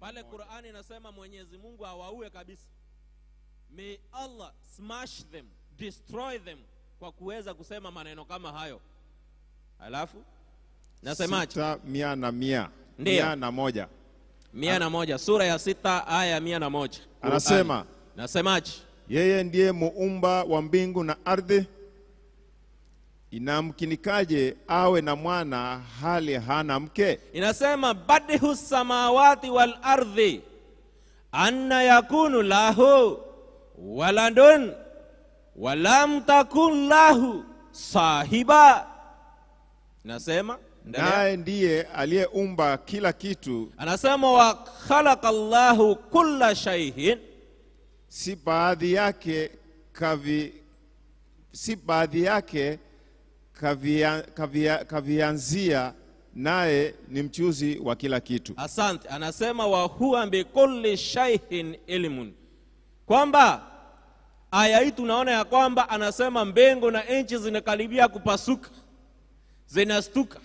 Pale Qur'ani inasema Mwenyezi Mungu awaue kabisa. May Allah smash them, destroy them, kwa kuweza kusema maneno kama hayo. Alafu nasemaje? 6:100. Ndio. 101. 101, sura ya 6 aya 101. Anasema, nasemaje? yeye ndiye muumba wa mbingu na ardhi. Inamkinikaje awe na mwana hali hana mke? Inasema badihu samawati wal ardhi anna yakunu lahu waladun walam takun lahu sahiba. Nasema naye ndiye aliyeumba kila kitu. Anasema wa khalaqallahu kulla shay'in, si baadhi yake kavianzia, naye ni mchuzi wa kila kitu. Asante. Anasema wa huwa bi kulli shay'in ilmun, kwamba aya hii tunaona ya kwamba anasema mbingu na nchi zinakaribia kupasuka, zinastuka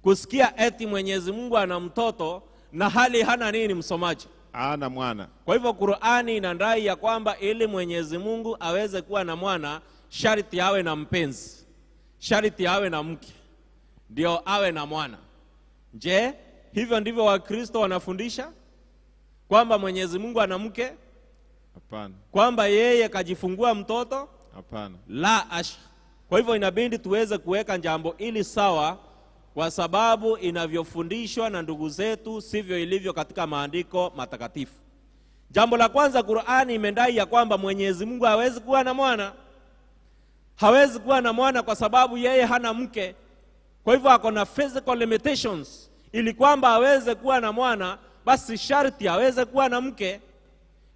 kusikia eti Mwenyezi Mungu ana mtoto na hali hana nini, msomaji? Ana mwana. Kwa hivyo Qur'ani inadai ya kwamba ili Mwenyezi Mungu aweze kuwa na mwana, sharti awe na mpenzi, sharti awe na mke, ndio awe na mwana. Je, hivyo ndivyo Wakristo wanafundisha kwamba Mwenyezi Mungu ana mke? Hapana. Kwamba yeye kajifungua mtoto? Hapana. La asha. Kwa hivyo inabidi tuweze kuweka jambo ili sawa, kwa sababu inavyofundishwa na ndugu zetu sivyo ilivyo katika maandiko matakatifu. Jambo la kwanza, Qur'ani imedai ya kwamba Mwenyezi Mungu hawezi kuwa na mwana. Hawezi kuwa na mwana kwa sababu yeye hana mke. Kwa hivyo ako na physical limitations. Ili kwamba aweze kuwa na mwana, basi sharti aweze kuwa na mke.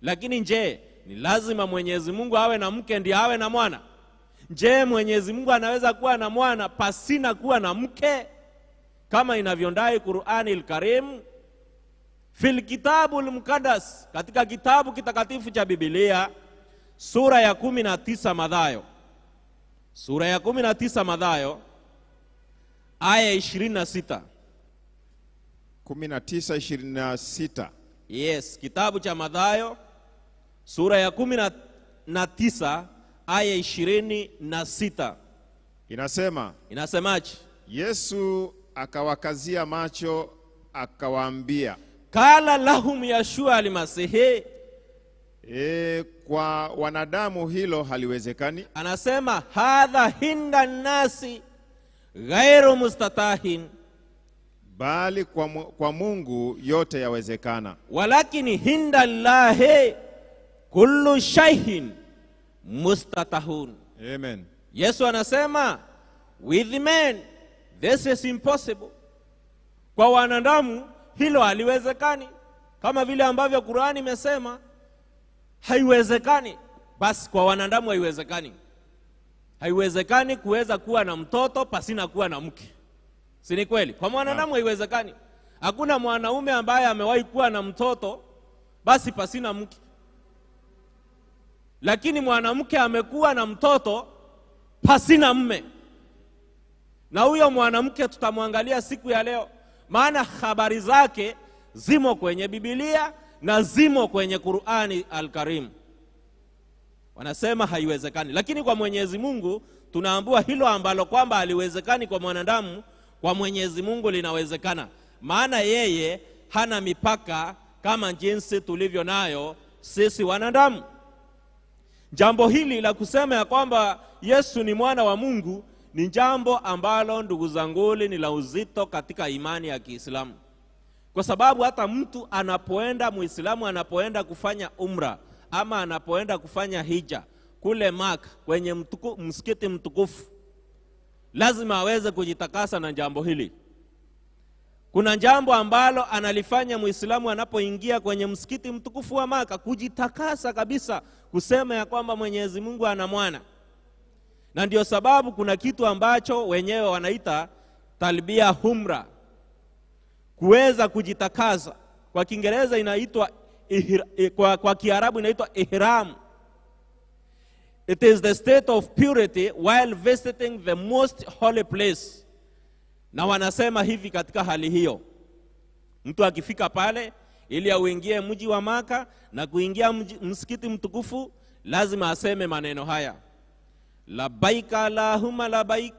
Lakini je, ni lazima Mwenyezi Mungu awe na mke ndiye awe na mwana? Je, Mwenyezi Mungu anaweza kuwa na mwana pasina kuwa na mke, kama inavyondai Qur'ani al-Karim fil kitabul muqaddas, katika kitabu kitakatifu cha Biblia, sura ya 19 Mathayo, sura ya 19 Mathayo aya 26. 19:26. Yes, kitabu cha Mathayo sura ya 19 aya 26. Inasemaje? Yesu akawakazia macho akawaambia, kala lahum Yashua al-Masihi, kwa wanadamu hilo haliwezekani. Anasema hadha hinda nasi ghairu mustatahin, bali kwa Mungu yote yawezekana. Walakini hinda Allahi kullu shay'in mustatahun. Amen. Yesu anasema with men this is impossible. Kwa wanadamu hilo haliwezekani, kama vile ambavyo Qur'ani imesema haiwezekani, basi kwa wanadamu haiwezekani. Haiwezekani kuweza kuwa na mtoto pasina kuwa na mke. Si ni kweli? Kwa mwanadamu haiwezekani. Hakuna mwanaume ambaye amewahi kuwa na mtoto basi pasina mke. Lakini mwanamke amekuwa na mtoto pasina mme. Na huyo mwanamke tutamwangalia siku ya leo, maana habari zake zimo kwenye Biblia na zimo kwenye Qur'ani al-Karim. Wanasema haiwezekani, lakini kwa Mwenyezi Mungu tunaambiwa hilo ambalo kwamba haliwezekani kwa mwanadamu, kwa Mwenyezi Mungu linawezekana. Maana yeye hana mipaka kama jinsi tulivyo nayo sisi wanadamu. Jambo hili la kusema ya kwamba Yesu ni mwana wa Mungu ni jambo ambalo ndugu zanguli ni la uzito katika imani ya Kiislamu. Kwa sababu hata mtu anapoenda, Muislamu anapoenda kufanya umra ama anapoenda kufanya hija kule Maka kwenye msikiti mtukufu, lazima aweze kujitakasa na jambo hili. Kuna jambo ambalo analifanya Muislamu anapoingia kwenye msikiti mtukufu wa Maka, kujitakasa kabisa, kusema ya kwamba Mwenyezi Mungu ana mwana. Na ndio sababu kuna kitu ambacho wenyewe wanaita talbia humra, kuweza kujitakasa. Kwa Kiingereza inaitwa kwa Kiarabu inaitwa ihram. It is the state of purity while visiting the most holy place. Na wanasema hivi katika hali hiyo, mtu akifika pale ili auingie mji wa Maka na kuingia msikiti mtukufu, lazima aseme maneno haya: labaika Allahumma labaik,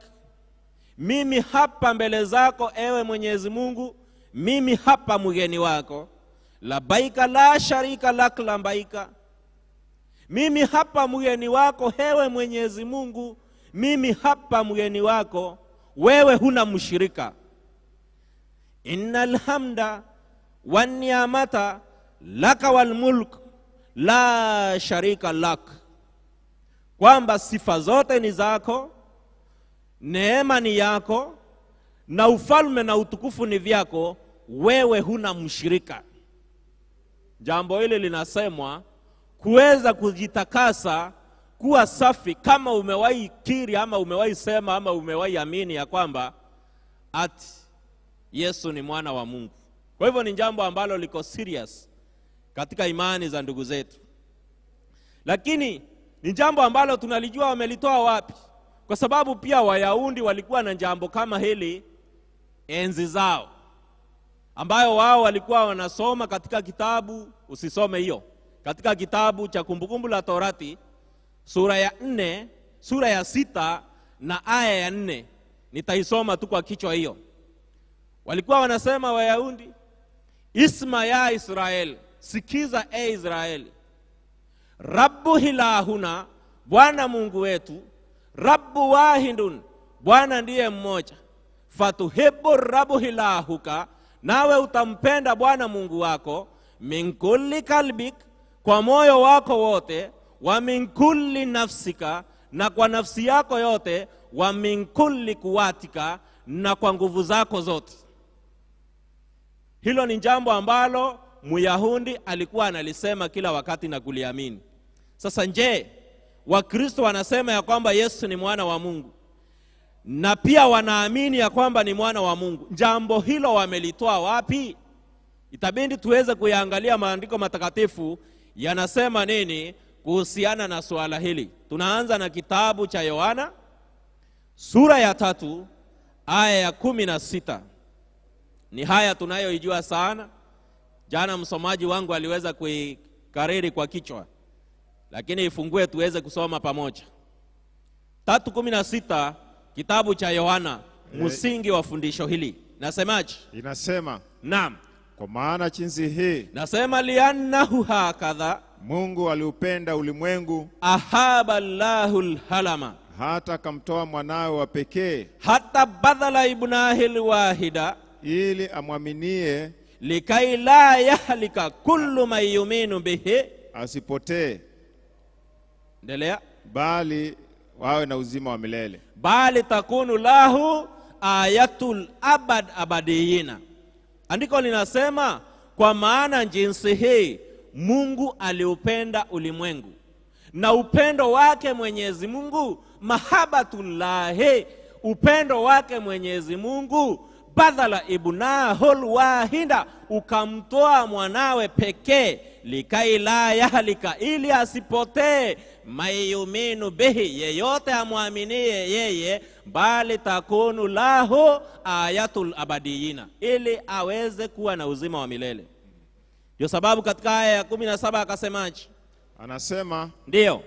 mimi hapa mbele zako ewe Mwenyezi Mungu, mimi hapa mgeni wako. Labaika la sharika lak labaika, mimi hapa mgeni wako ewe Mwenyezi Mungu, mimi hapa mgeni wako, wewe huna mshirika. Innal hamda wan ni'mata laka wal mulk la sharika lak, kwamba sifa zote ni zako, neema ni yako, na ufalme na utukufu ni vyako, wewe huna mshirika. Jambo hili linasemwa kuweza kujitakasa, kuwa safi, kama umewahi kiri ama umewahi sema ama umewahi amini ya kwamba ati Yesu ni mwana wa Mungu. Kwa hivyo ni jambo ambalo liko serious katika imani za ndugu zetu. Lakini ni jambo ambalo tunalijua wamelitoa wapi, kwa sababu pia Wayahudi walikuwa na jambo kama hili enzi zao, ambayo wao walikuwa wanasoma katika kitabu, usisome hiyo, katika kitabu cha Kumbukumbu la Torati sura ya 4, sura ya 6 na aya ya 4. Nitaisoma tu kwa kichwa hiyo. Walikuwa wanasema Wayahudi, isma ya Israel, sikiza e Israeli, Rabbu ilahuna, Bwana Mungu wetu, Rabbu wahidun, Bwana ndiye mmoja, fatuhibbu Rabbu ilahuka, nawe utampenda Bwana Mungu wako, min kulli kalbik, kwa moyo wako wote, wa min kulli nafsika, na kwa nafsi yako yote, wa min kulli kuwatika, na kwa nguvu zako zote. Hilo ni jambo ambalo Myahudi alikuwa analisema kila wakati na kuliamini. Sasa je, Wakristo wanasema ya kwamba Yesu ni mwana wa Mungu, na pia wanaamini ya kwamba ni mwana wa Mungu. Jambo hilo wamelitoa wapi? Itabidi tuweze kuyaangalia maandiko matakatifu yanasema nini kuhusiana na swala hili. Tunaanza na kitabu cha Yohana sura ya 3 aya ya 16. Ni haya tunayoijua sana. Jana msomaji wangu aliweza kuikariri kwa kichwa, lakini ifungue tuweze kusoma pamoja. 3:16 kitabu cha Yohana, msingi wa fundisho hili. Nasemaje? Inasema, naam, kwa maana jinsi hii, nasema liannahu hakadha, Mungu aliupenda ulimwengu, ahaba Allahul halama, hata kamtoa mwanawe wa pekee, hata badala ibnahil wahida, ili amwaminie, likai la yahlika kullu man yuminu bihi, asipotee, endelea, bali wawe na uzima wa milele, bali takunu lahu ayatul abad abadiyina. Andiko linasema, kwa maana jinsi hii Mungu aliupenda ulimwengu, na upendo wake Mwenyezi Mungu, mahabatullahi, upendo wake Mwenyezi Mungu, badala ibnahul wahida, ukamtoa mwanawe pekee, likai la yahlika, ili asipotee, mayuminu bihi, yeyote amwaminie yeye, bali takunu lahu ayatul abadiyina, ili aweze kuwa na uzima wa milele. Ndio sababu katika aya ya 17 akasemaje? Anasema, ndio,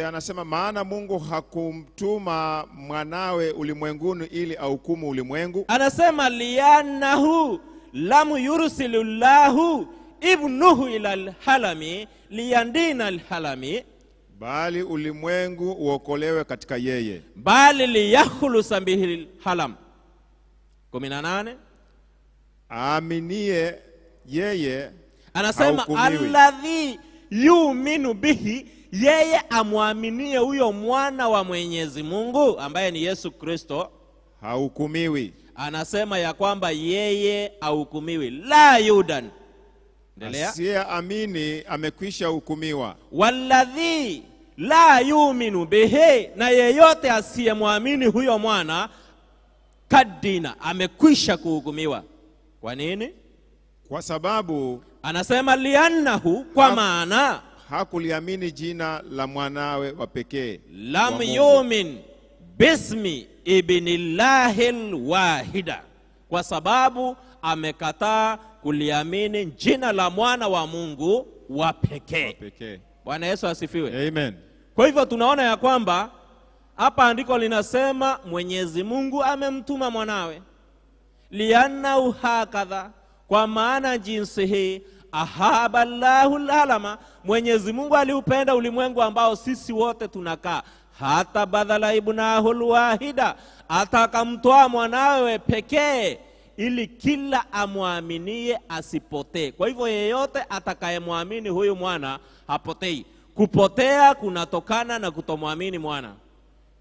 anasema, maana Mungu hakumtuma mwanawe ulimwenguni ili ahukumu ulimwengu. Anasema lianahu lam yursilullahu ibnuhu ila alhalami liyandina alhalami, bali ulimwengu uokolewe katika yeye, bali liyakhlusa bihi alhalam. 18 aaminie yeye anasema alladhi yu'minu bihi, yeye amwaminie huyo mwana wa Mwenyezi Mungu ambaye ni Yesu Kristo, hahukumiwi. Anasema ya kwamba yeye hahukumiwi, la yudan, endelea, asiyeamini amekwisha hukumiwa. walladhi la yu'minu bihi, na yeyote asiyemwamini huyo mwana, kadina, amekwisha kuhukumiwa. Kwa nini? Kwa sababu, anasema liannahu, kwa maana hakuliamini jina la mwanawe wa pekee, lam yumin bismi ibnillahil wahida, kwa sababu amekataa kuliamini jina la mwana wa Mungu wa pekee. Bwana Yesu asifiwe. Amen. Kwa hivyo tunaona ya kwamba hapa andiko linasema Mwenyezi Mungu amemtuma mwanawe. Lianna hakadha, kwa maana jinsi hii ahaba Allahu alama, Mwenyezi Mungu aliupenda ulimwengu ambao sisi wote tunakaa, hata badala ibnahu alwahida, atakamtoa mwanawe pekee ili kila amwaminie asipotee. Kwa hivyo yeyote atakayemwamini huyu mwana hapotei. Kupotea kunatokana na kutomwamini mwana.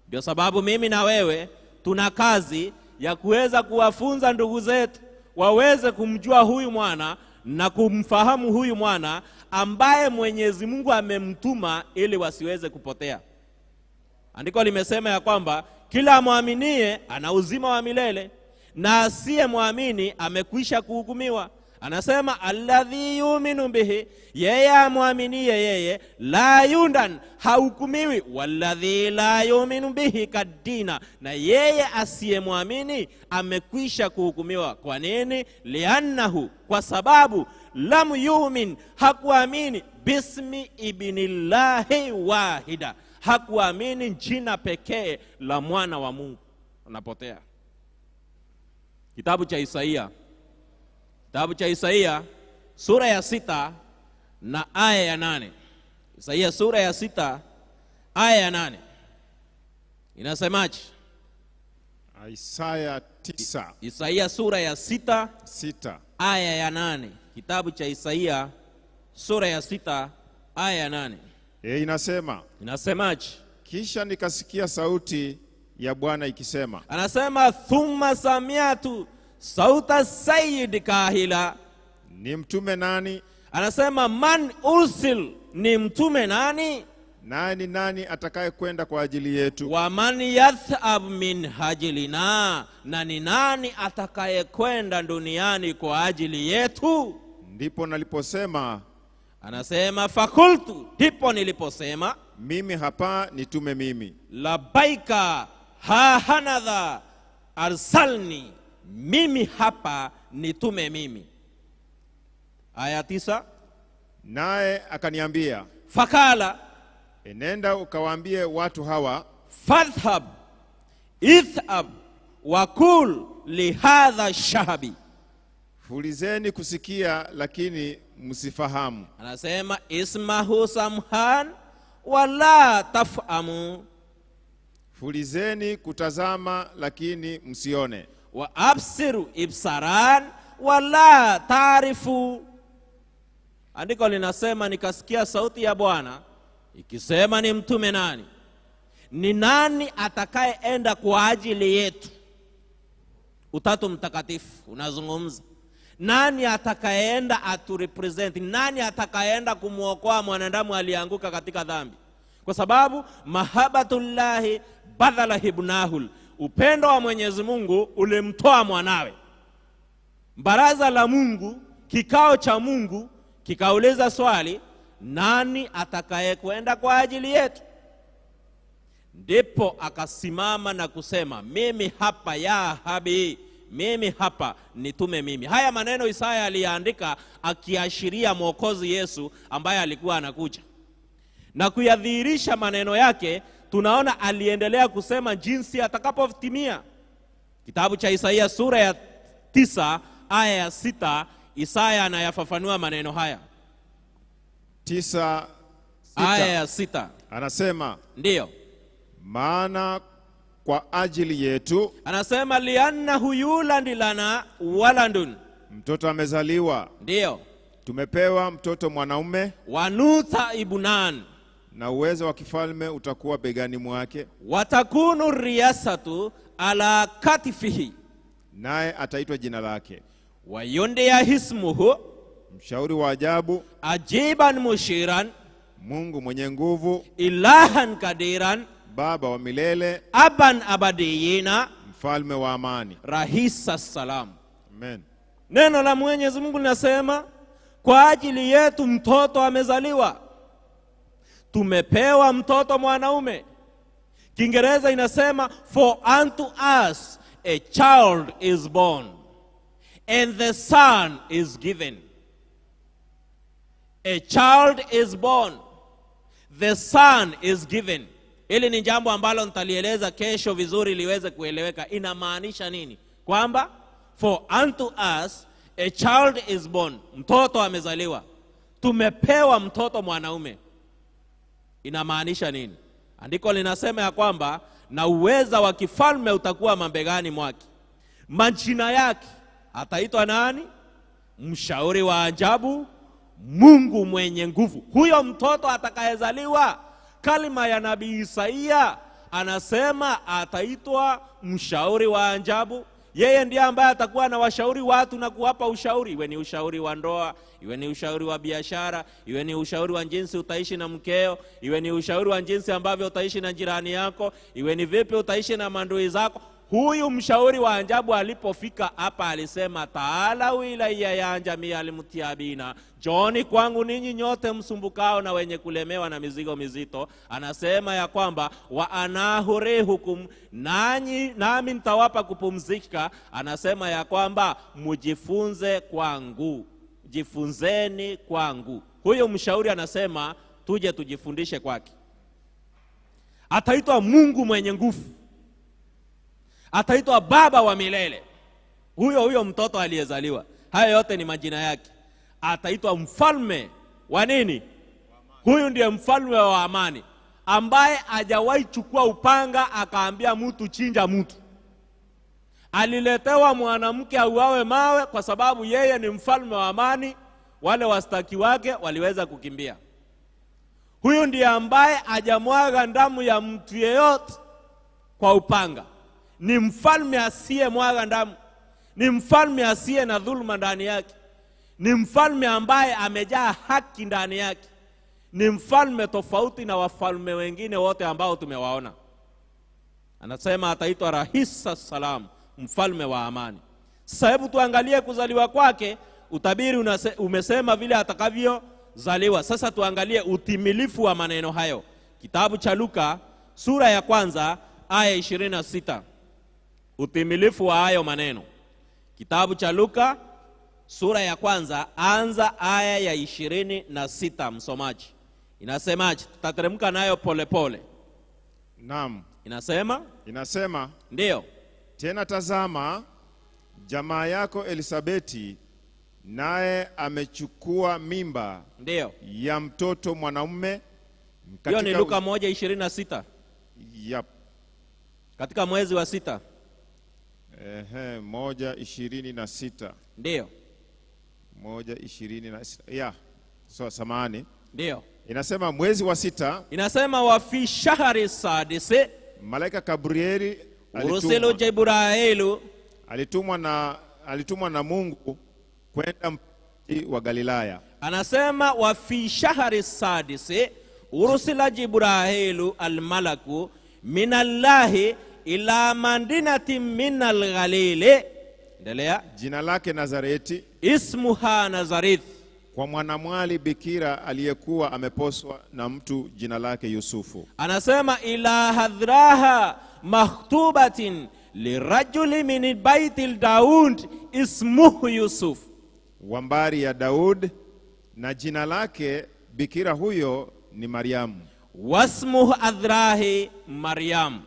Ndio sababu mimi na wewe tuna kazi ya kuweza kuwafunza ndugu zetu waweze kumjua huyu mwana na kumfahamu huyu mwana ambaye Mwenyezi Mungu amemtuma ili wasiweze kupotea. Andiko limesema ya kwamba kila amwaminie ana uzima wa milele, na asiyemwamini amekwisha kuhukumiwa. Anasema alladhi yu'minu bihi, yeye amwaminie yeye, la yundan, hahukumiwi, walladhi la yu'minu bihi kadina, na yeye asiyemwamini amekwisha kuhukumiwa. Kwa nini? Liannahu, kwa sababu lam yu'min, hakuamini bismi ibnillahi wahida, hakuamini jina pekee la mwana wa Mungu. Unapotea. Kitabu cha Isaia sura ya 6 na aya ya 8. Isaia sura ya 6 aya ya 8 inasemaje? Isaia sura ya 6 aya ya 8. Kitabu cha Isaia sura ya 6 aya ya 8. Inasemaje? Kisha nikasikia sauti ya Bwana ikisema. Anasema thumma samiatu sauta sayyid kahila, ni mtume nani? Anasema man ursil, ni mtume nani? Nani atakaye kwenda kwa ajili yetu? Wa man yathab min hajilina, na ni nani atakaye kwenda duniani kwa ajili yetu? Ndipo naliposema, anasema fakultu, ndipo niliposema, mimi hapa nitume mimi. Labaika ha hanadha arsalni, mimi hapa nitume mimi. Aya 9. Naye akaniambia, fakala, enenda ukawaambie watu hawa, fadhhab ithab wakul lihadha shahabi, fulizeni kusikia lakini msifahamu. Anasema ismahu samhan wala tafamu, fulizeni kutazama lakini msione. Wa absiru ibsaran wala taarifu. Andiko linasema nikasikia sauti ya Bwana ikisema, ni mtume nani? Ni nani atakayeenda kwa ajili yetu? Utatu Mtakatifu unazungumza. Nani atakayeenda aturepresent? Nani atakayeenda kumuokoa mwanadamu alianguka katika dhambi? Kwa sababu mahabatullahi badala ibnahul, upendo wa Mwenyezi Mungu ulimtoa mwanawe. Baraza la Mungu, kikao cha Mungu kikauliza swali, nani atakaye kwenda kwa ajili yetu? Ndipo akasimama na kusema, mimi hapa ya habi, mimi hapa nitume mimi. Haya maneno Isaya aliandika akiashiria Mwokozi Yesu ambaye alikuwa anakuja. Na kuyadhihirisha maneno yake, tunaona aliendelea kusema jinsi atakapotimia. Kitabu cha Isaia sura ya 9 aya ya 6, Isaya anayafafanua maneno haya. 9 aya ya 6. Anasema, ndiyo, maana kwa ajili yetu, anasema liannahu yulad lana waladun, mtoto amezaliwa. Ndiyo, tumepewa mtoto mwanaume. Wanuta ibnan, na uwezo wa kifalme utakuwa begani mwake. Watakunu riyasatu ala katifihi, naye ataitwa jina lake wayundia hismuhu, mshauri wa ajabu, ajiban mushiran, Mungu mwenye nguvu, ilahan kadiran, baba wa milele, aban abadiyina, mfalme wa amani, rahisa salam. Amen. Neno la Mwenyezi Mungu linasema kwa ajili yetu mtoto amezaliwa. Tumepewa mtoto mwanaume. Kiingereza inasema for unto us a child is born. and the son is given. A child is born, the son is given. Hili ni jambo ambalo nitalieleza kesho vizuri liweze kueleweka. Inamaanisha nini? Kwamba for unto us a child is born, mtoto amezaliwa, tumepewa mtoto mwanaume. Inamaanisha nini? Andiko linasema ya kwamba na uweza wa kifalme utakuwa mabegani mwake. Majina yake ataitwa nani? Mshauri wa ajabu, Mungu mwenye nguvu. Huyo mtoto atakayezaliwa, kalima ya nabii Isaia anasema ataitwa mshauri wa ajabu. Yeye ndiye ambaye atakuwa na washauri watu na kuwapa ushauri, iwe ni ushauri wa ndoa, iwe ni ushauri wa biashara, iwe ni ushauri wa jinsi utaishi na mkeo, iwe ni ushauri wa jinsi ambavyo utaishi na jirani yako, iwe ni vipi utaishi na mandui zako. Huyu mshauri wa ajabu alipofika hapa alisema, taala ilayya ya jamii almutiabina, Joni kwangu ninyi nyote msumbukao na wenye kulemewa na mizigo mizito. Anasema ya kwamba wa anahurehukum, nami nitawapa kupumzika. Anasema ya kwamba mujifunze kwangu, jifunzeni kwangu. Huyo mshauri anasema tuje tujifundishe kwake. Ataitwa Mungu mwenye nguvu, ataitwa Baba wa milele. Huyo mtoto aliyezaliwa, haya yote ni majina yake. Ataitwa mfalme wa nini? Huyu ndiye mfalme wa amani, ambaye hajawahi chukua upanga akaambia mtu chinja mtu. Aliletewa mwanamke auawe mawe kwa sababu yeye ni mfalme wa amani. Wale wastaki wake waliweza kukimbia. Huyu ndiye ambaye hajamwaga damu ya mtu yeyote kwa upanga. Ni mfalme asiye mwaga damu, ni mfalme asiye na dhulma ndani yake, ni mfalme ambaye amejaa haki ndani yake, ni mfalme tofauti na wafalme wengine wote ambao tumewaona. Anasema ataitwa Rahisa Salam, mfalme wa amani. Sasa hebu tuangalie kuzaliwa kwake. Utabiri umesema vile atakavyozaliwa. Sasa tuangalie utimilifu wa maneno hayo. Kitabu cha Luka sura ya 1 aya 26. Utimilifu wa hayo maneno. Kitabu cha Luka sura ya 1 anza aya ya 26, msomaji. Inasemaje? Tutateremka nayo pole pole. Naam. Inasema ndio, tena tazama, jamaa yako Elisabeti naye amechukua mimba, ndio, ya mtoto mwanaume. Hiyo ni Luka 1:26. Yep. Katika mwezi wa 6. 1:26. Ndio. 1:26. So samani. Ndio. Inasema mwezi wa 6. Inasema wa fi shahri sadisi, malaika Gabrieli ursilu Jibrailu, alitumwa na Mungu kwenda mji wa Galilaya. Anasema wa fi shahri sadisi ursila Jibrailu almalaku minallahi ila mandinati minal Galile. Endelea. Jina lake Nazareti, ismuha Nazareth, kwa mwanamwali bikira aliyekuwa ameposwa na mtu jina lake Yusufu. Anasema ila hadraha makhtubatin lirajuli min baitil Daud ismuhu Yusuf, wambari ya Daud, na jina lake bikira huyo ni Mariamu. Wasmuhu adrahi Maryam.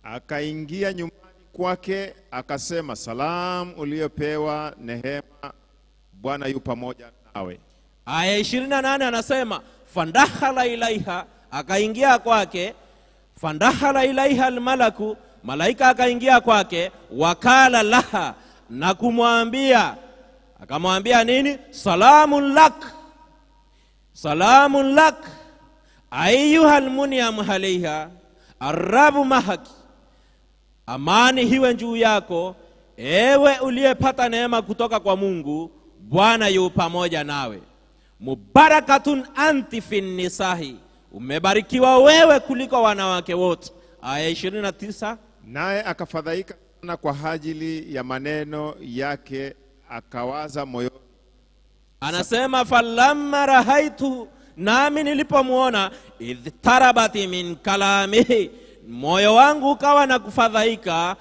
Akaingia nyumbani kwake akasema, salam, uliyopewa neema, Bwana yu pamoja nawe. Aya 28 anasema fandakhala ilaiha, akaingia kwake. Fandakhala ilaiha almalaku, malaika akaingia kwake. Wakala laha, na kumwambia, akamwambia nini? Salamun lak, salamun lak ayyuhal munyam alaiha arabu mahaki, amani hiwe juu yako ewe uliyepata neema kutoka kwa Mungu, Bwana yu pamoja nawe. Mubarakatun anti fin nisahi, umebarikiwa wewe kuliko wanawake wote. Aya 29. Naye akafadhaika sana kwa ajili ya maneno yake, akawaza moyoni. Anasema falamma rahaitu, nami nilipomuona, idh tarabati min kalamihi, moyo wangu ukawa na kufadhaika.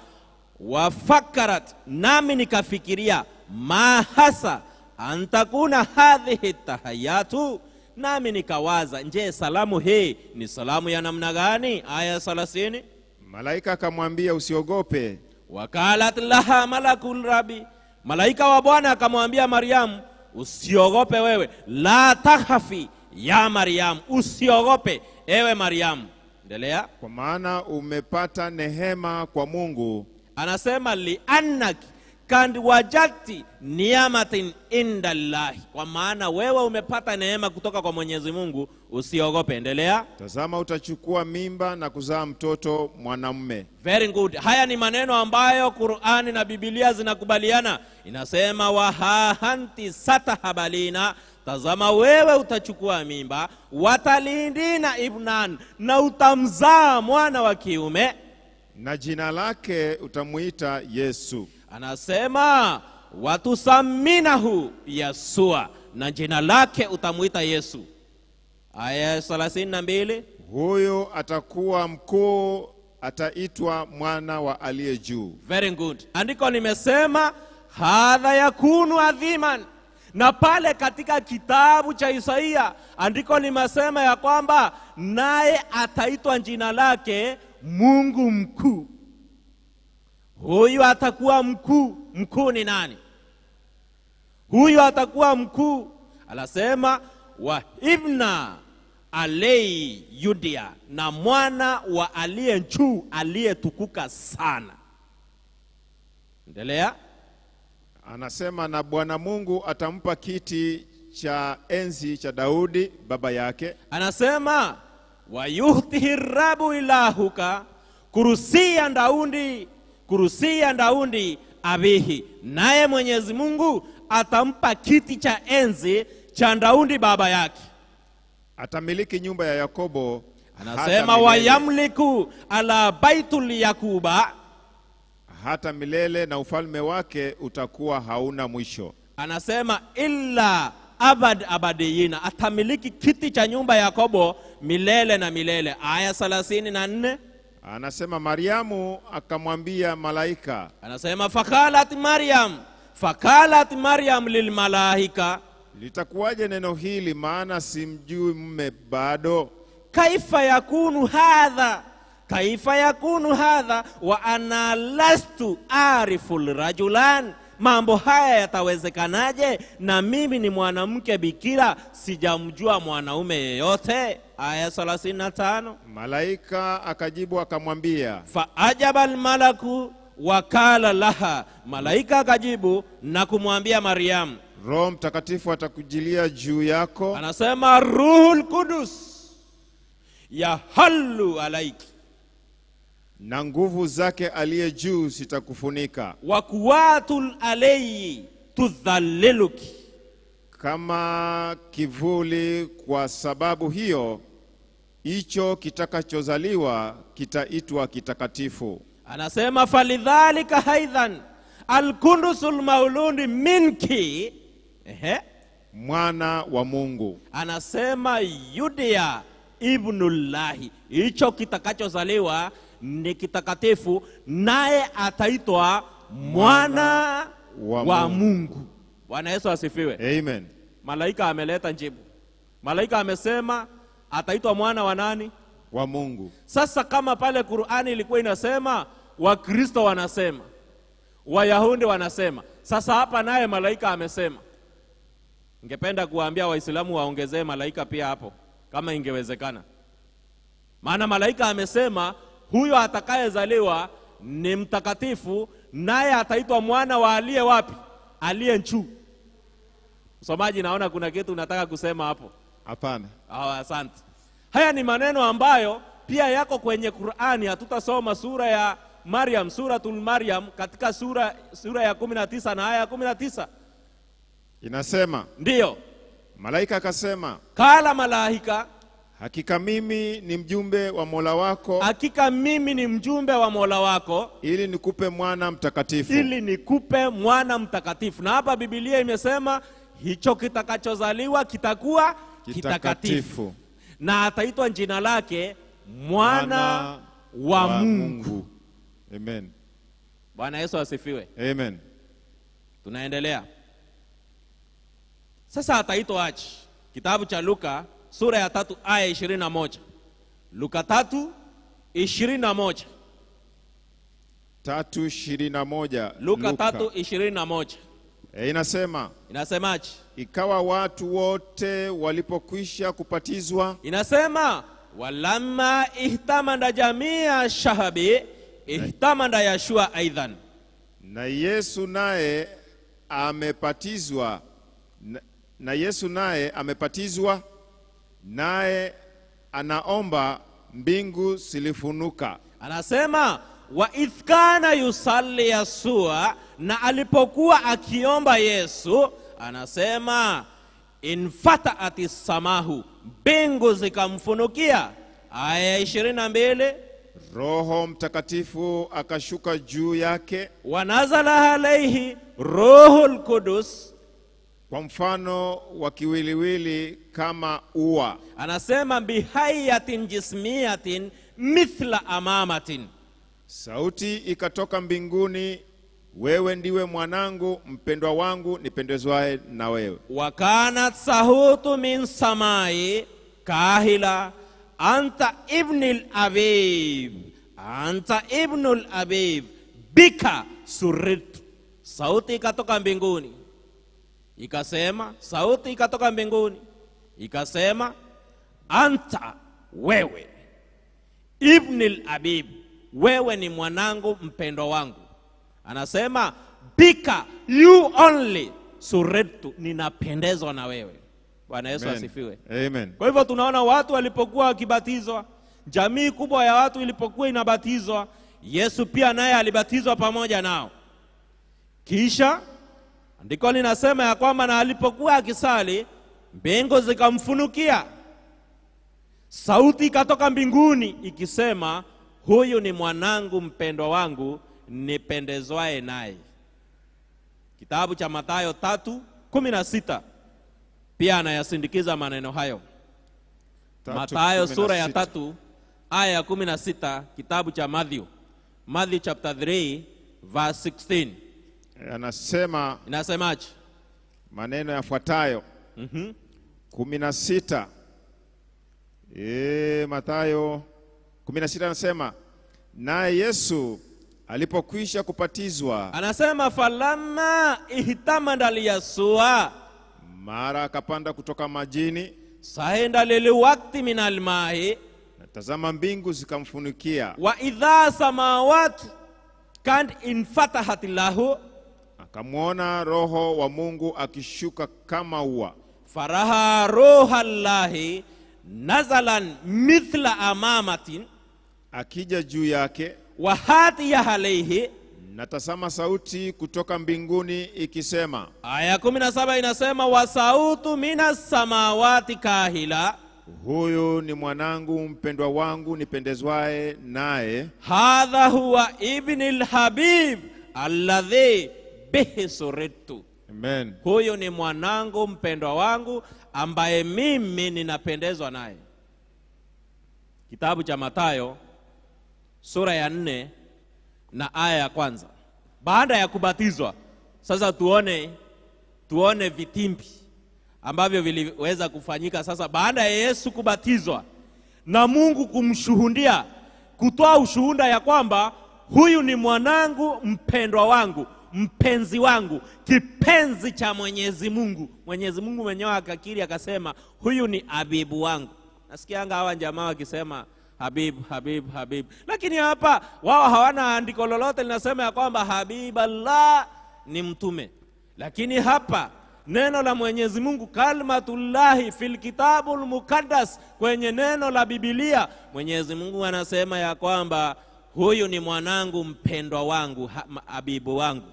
Wafakarat, nami nikafikiria. ma hasa antakuna hadhihi tahayatu, nami nikawaza, je, salamu hii ni salamu ya namna gani? Aya 30. Malaika akamwambia, usiogope. Wakalat laha malakul rabi, malaika wa Bwana akamwambia Mariamu, usiogope wewe. La takhafi ya Mariamu, usiogope ewe Mariamu. Endelea. Kwa maana umepata nehema kwa Mungu. Anasema li annaki kandi wajati niyamatin indallahi, kwa maana wewe umepata neema kutoka kwa Mwenyezi Mungu, usiogope. Endelea. Tazama, utachukua mimba na kuzaa mtoto mwanamume. Very good. Haya ni maneno ambayo Qur'ani na Biblia zinakubaliana. Inasema wa hanti satahabalina, tazama wewe utachukua mimba, watalindina ibnan, na utamzaa mwana wa kiume, na jina lake utamuita Yesu. Anasema watusaminahu Yasua, na jina lake utamuita Yesu. Aya 32. Huyo atakuwa mkuu, ataitwa mwana wa aliye juu. Very good. Andiko nimesema hadha yakunu adhiman, na pale katika kitabu cha Isaia andiko limesema ya kwamba naye ataitwa jina lake Mungu mkuu. Huyu atakuwa mkuu. Mkuu ni nani? Huyu atakuwa mkuu. Anasema wa ibna alei Yudia, na mwana wa aliye juu, aliyetukuka sana. Endelea. Anasema na Bwana Mungu atampa kiti cha enzi cha Daudi baba yake. Anasema wa yuhtihi rabu ilahuka kurusia Daudi abihi, naye Mwenyezi Mungu atampa kiti cha enzi cha Daudi baba yake. Atamiliki nyumba ya Yakobo. Anasema wa yamliku ala baitul Yakuba, hata milele, na ufalme wake utakuwa hauna mwisho. Anasema illa abad abadiyina, atamiliki kiti cha nyumba ya Yakobo milele na milele. Aya 34. Anasema Mariamu akamwambia malaika. Anasema fakalat Maryam lilmalaika, litakuwaje neno hili, maana simjui mume bado? Kaifa yakunu hadha wa ana lastu ariful rajulan, mambo haya yatawezekanaje na mimi ni mwanamke bikira, sijamjua mwanaume yeyote? Aya 35. Malaika akajibu akamwambia, fa ajabal malaku wakala laha, malaika akajibu na kumwambia Mariam, Roho Mtakatifu atakujilia juu yako. Anasema Ruhul Qudus yahallu alaiki, na nguvu zake aliye juu zitakufunika. Wa kuwatul alayhi tudhalliluki, kama kivuli. Kwa sababu hiyo hicho kitakachozaliwa kitaitwa kitakatifu. Anasema falidhalika haidhan alkundusul mauludi minki, mwana wa Mungu. Anasema Yudia ibnullahi, hicho kitakachozaliwa ni kitakatifu, naye ataitwa mwana wa Mungu. Bwana Yesu asifiwe. Amen. Malaika ameleta jibu. Malaika amesema ataitwa mwana wa nani? Wa Mungu. Sasa kama pale Qur'ani ilikuwa inasema Wakristo wanasema, Wayahudi wanasema, sasa hapa naye malaika amesema. Ningependa kuwaambia Waislamu waongezee malaika pia hapo kama ingewezekana. Maana malaika amesema huyo atakayezaliwa ni mtakatifu, naye ataitwa mwana wa aliye wapi? Aliye juu. Msomaji, naona kuna kitu unataka kusema hapo. Hapana. Asante. Haya ni maneno ambayo pia yako kwenye Qur'ani. Hatutasoma sura ya Maryam, suratul Maryam, katika sura ya 19 na aya 19. Inasema, ndiyo, malaika akasema, kala malaika, hakika mimi ni mjumbe wa Mola wako. Hakika mimi ni mjumbe wa Mola wako, ili nikupe mwana mtakatifu. Ili nikupe mwana mtakatifu. Na hapa Biblia imesema hicho kitakachozaliwa kitakuwa kitakatifu. Na ataitwa jina lake mwana wa Mungu. Amen. Bwana Yesu asifiwe. Amen. Tunaendelea. Sasa ataitwa aje? Kitabu cha Luka sura ya 3 aya 21. Luka 3:21. 3:21. Luka 3:21. Inasemaje? Ikawa watu wote walipokwisha kupatizwa, inasema walamma ihtamanda jamia shahabi ihtamanda Yashua aidan. Na Yesu naye amepatizwa, naye anaomba mbingu zilifunuka. Anasema wa ithkana yusalli Yasua, na alipokuwa akiomba Yesu, anasema infataati samahu, mbingu zikamfunukia. Aya 22, Roho Mtakatifu akashuka juu yake, wanazala alayhi Rohul Qudus, kwa mfano wa kiwiliwili kama ua. Anasema bihayatin jismiyatin mithla amamatin. Sauti ikatoka mbinguni, wewe ndiwe mwanangu mpendwa wangu, nipendezwaye na wewe. Wakanat sahutu min samai kahila anta ibnul abib, anta ibnul abib bika surritu. Sauti ikatoka mbinguni ikasema, sauti ikatoka mbinguni ikasema, anta wewe ibnul abib, wewe ni mwanangu mpendwa wangu. Anasema bika, you only surritu, ninapendezwa na wewe. Bwana Yesu asifiwe. Amen. Kwa hivyo tunaona watu walipokuwa wakibatizwa, jamii kubwa ya watu ilipokuwa inabatizwa, Yesu pia naye alibatizwa pamoja nao. Kisha andiko linasema ya kwamba na alipokuwa akisali, mbingu zikamfunukia, sauti ikatoka mbinguni ikisema, huyu ni mwanangu mpendwa wangu, nipendezwaye naye. Kitabu cha Mathayo 3:16 pia anayasindikiza maneno hayo. Mathayo sura ya 3 aya 16, kitabu cha Matthew chapter 3 verse 16. Inasemaje? Maneno yafuatayo. 16. Mathayo 16 anasema, naye Yesu alipokwisha kupatizwa, anasema falamma ihtamanda Yasua, mara akapanda kutoka majini, saenda liliwakti minal mahi, na tazama mbingu zikamfunikia, wa idha samawati kan infatahat lahu, akamwona Roho wa Mungu akishuka kama ua, faraha rohallahi nazalan mithla amamatin, akija juu yake, wa hatiya alayhi, na tazama sauti kutoka mbinguni ikisema. Aya 17 inasema wa sautu minas samawati kahila, huyu ni mwanangu mpendwa wangu, nipendezwaye naye. Hadha huwa ibnul habib alladhi bihi surritu. Amen. Huyu ni mwanangu mpendwa wangu ambaye mimi ninapendezwa naye. Kitabu cha Mathayo sura ya 4 na aya ya 1. Baada ya kubatizwa, sasa tuone vitimbi ambavyo viliweza kufanyika sasa baada ya Yesu kubatizwa na Mungu kumshuhudia, kutoa ushuhuda ya kwamba huyu ni mwanangu mpendwa wangu, mpenzi wangu, kipenzi cha Mwenyezi Mungu. Mwenyezi Mungu mwenyewe akakiri akasema, huyu ni habibu wangu. Nasikianga hawa jamaa wakisema habib habib habib, lakini hapa wao hawana andiko lolote linasema ya kwamba habiballah ni mtume. Lakini hapa neno la Mwenyezi Mungu, kalmatullahi fil kitabul mukaddas, kwenye neno la Biblia, Mwenyezi Mungu anasema ya kwamba huyu ni mwanangu mpendwa wangu, habibu wangu.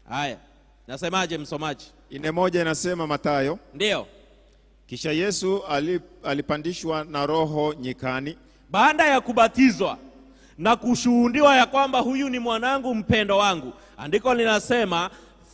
Haya, nasemaje msomaji? 4:1 inasema Mathayo. Ndio. Kisha Yesu alipandishwa na Roho nyikani, baada ya kubatizwa na kushuhudiwa ya kwamba huyu ni mwanangu mpendwa wangu. Andiko linasema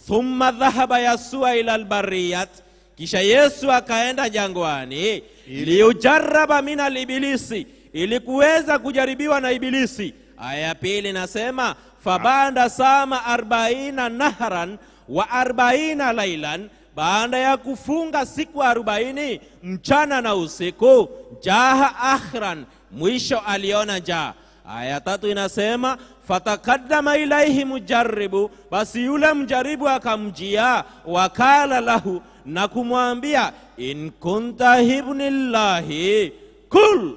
thumma dhahaba Yasua ila albariyat, kisha Yesu akaenda jangwani, liujarraba minal ibilisi, ili kuweza kujaribiwa na ibilisi. Aya ya 2 nasema fabanda sama 40 nahran wa 40 lailan, baada ya kufunga siku 40 mchana na usiku, jaha akhran, mwisho aliona njaa. Aya 3 inasema fatakaddama ilaihi mujarribu, basi yule mjaribu akamjia, wakala lahu, na kumwambia, in kunta ibnillahi kul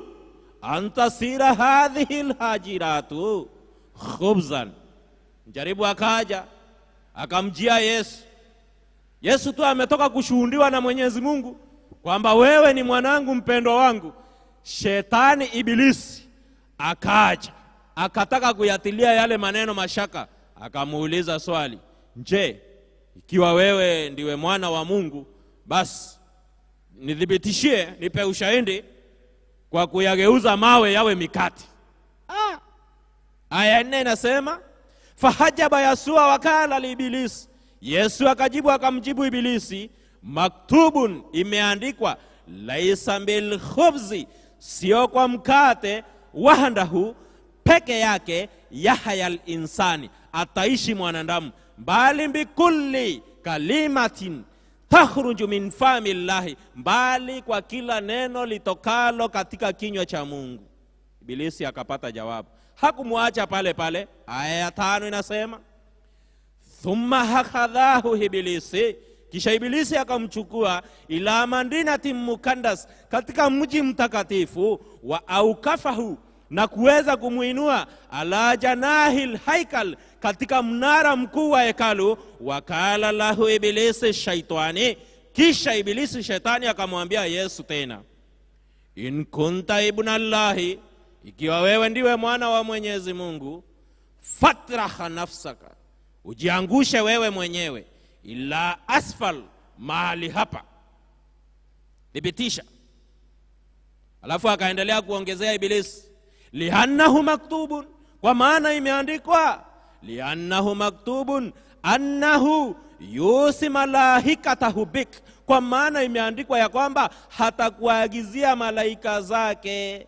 antasira hadhihi alhajiratu khubzan. Mjaribu akaja akamjia Yesu. Yesu tu ametoka kushuhudiwa na Mwenyezi Mungu kwamba wewe ni mwanangu mpendwa wangu. Shetani ibilisi akaja akataka kuyatilia yale maneno mashaka, akamuuliza swali, je, ikiwa wewe ndiwe mwana wa Mungu, basi nidhibitishie, nipe ushahidi kwa kuyageuza mawe yawe mikate. Aya 4 inasema fahajaba Yasua wakala liibilisi, Yesu akajibu akamjibu ibilisi, maktubun, imeandikwa, laisa bil khubzi, sio kwa mkate, wahandahu, peke yake, yahayal insani, ataishi mwanadamu, bali bikulli kalimatin takhruju min fami llahi, bali kwa kila neno litokalo katika kinywa cha Mungu. Ibilisi akapata jawabu, hakumwacha pale pale. Aya 5 inasema thumma hakhadhahu ibilisi, kisha ibilisi akamchukua, ila mandinati mukandas, katika mji mtakatifu, wa aukafahu, na kuweza kumuinua, ala janahil haikal, katika mnara mkuu wa hekalu. Wakala lahu ibilisi shaitani, kisha ibilisi shetani akamwambia Yesu tena, in kunta ibnallahi, ikiwa wewe ndiwe mwana wa Mwenyezi Mungu, fatraha nafsaka, ujiangushe wewe mwenyewe, ila asfal, mahali hapa, thibitisha. Alafu akaendelea kuongezea ibilisi, liannahu maktubun, kwa maana imeandikwa, liannahu maktubun annahu yusi malaikatahu bik, kwa maana imeandikwa ya kwamba hatakuagizia malaika zake,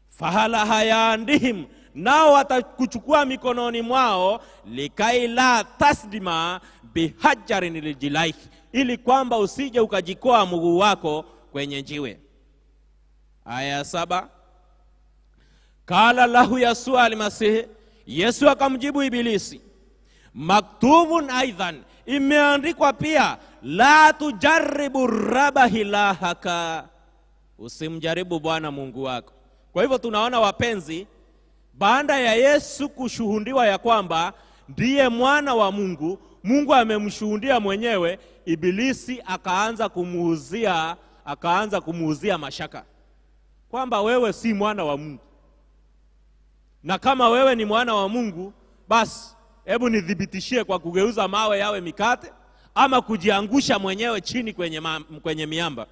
fahala hayandihim, nao watakuchukua mikononi mwao, likai la tasdima bihajarin lijilaik, ili kwamba usije ukajikoa mguu wako kwenye jiwe. Aya 7, kala lahu Yasua almasihi, Yesu akamjibu ibilisi, maktubun aidhan, imeandikwa pia, la tujarribu raba ilahaka, usimjaribu Bwana Mungu wako. Kwa hivyo tunaona wapenzi, baada ya Yesu kushuhudiwa ya kwamba ndiye mwana wa Mungu, Mungu amemshuhudia mwenyewe, ibilisi akaanza kumuuzia mashaka kwamba wewe si mwana wa Mungu, na kama wewe ni mwana wa Mungu, basi hebu nidhibitishie kwa kugeuza mawe yawe mikate, ama kujiangusha mwenyewe chini kwenye miamba.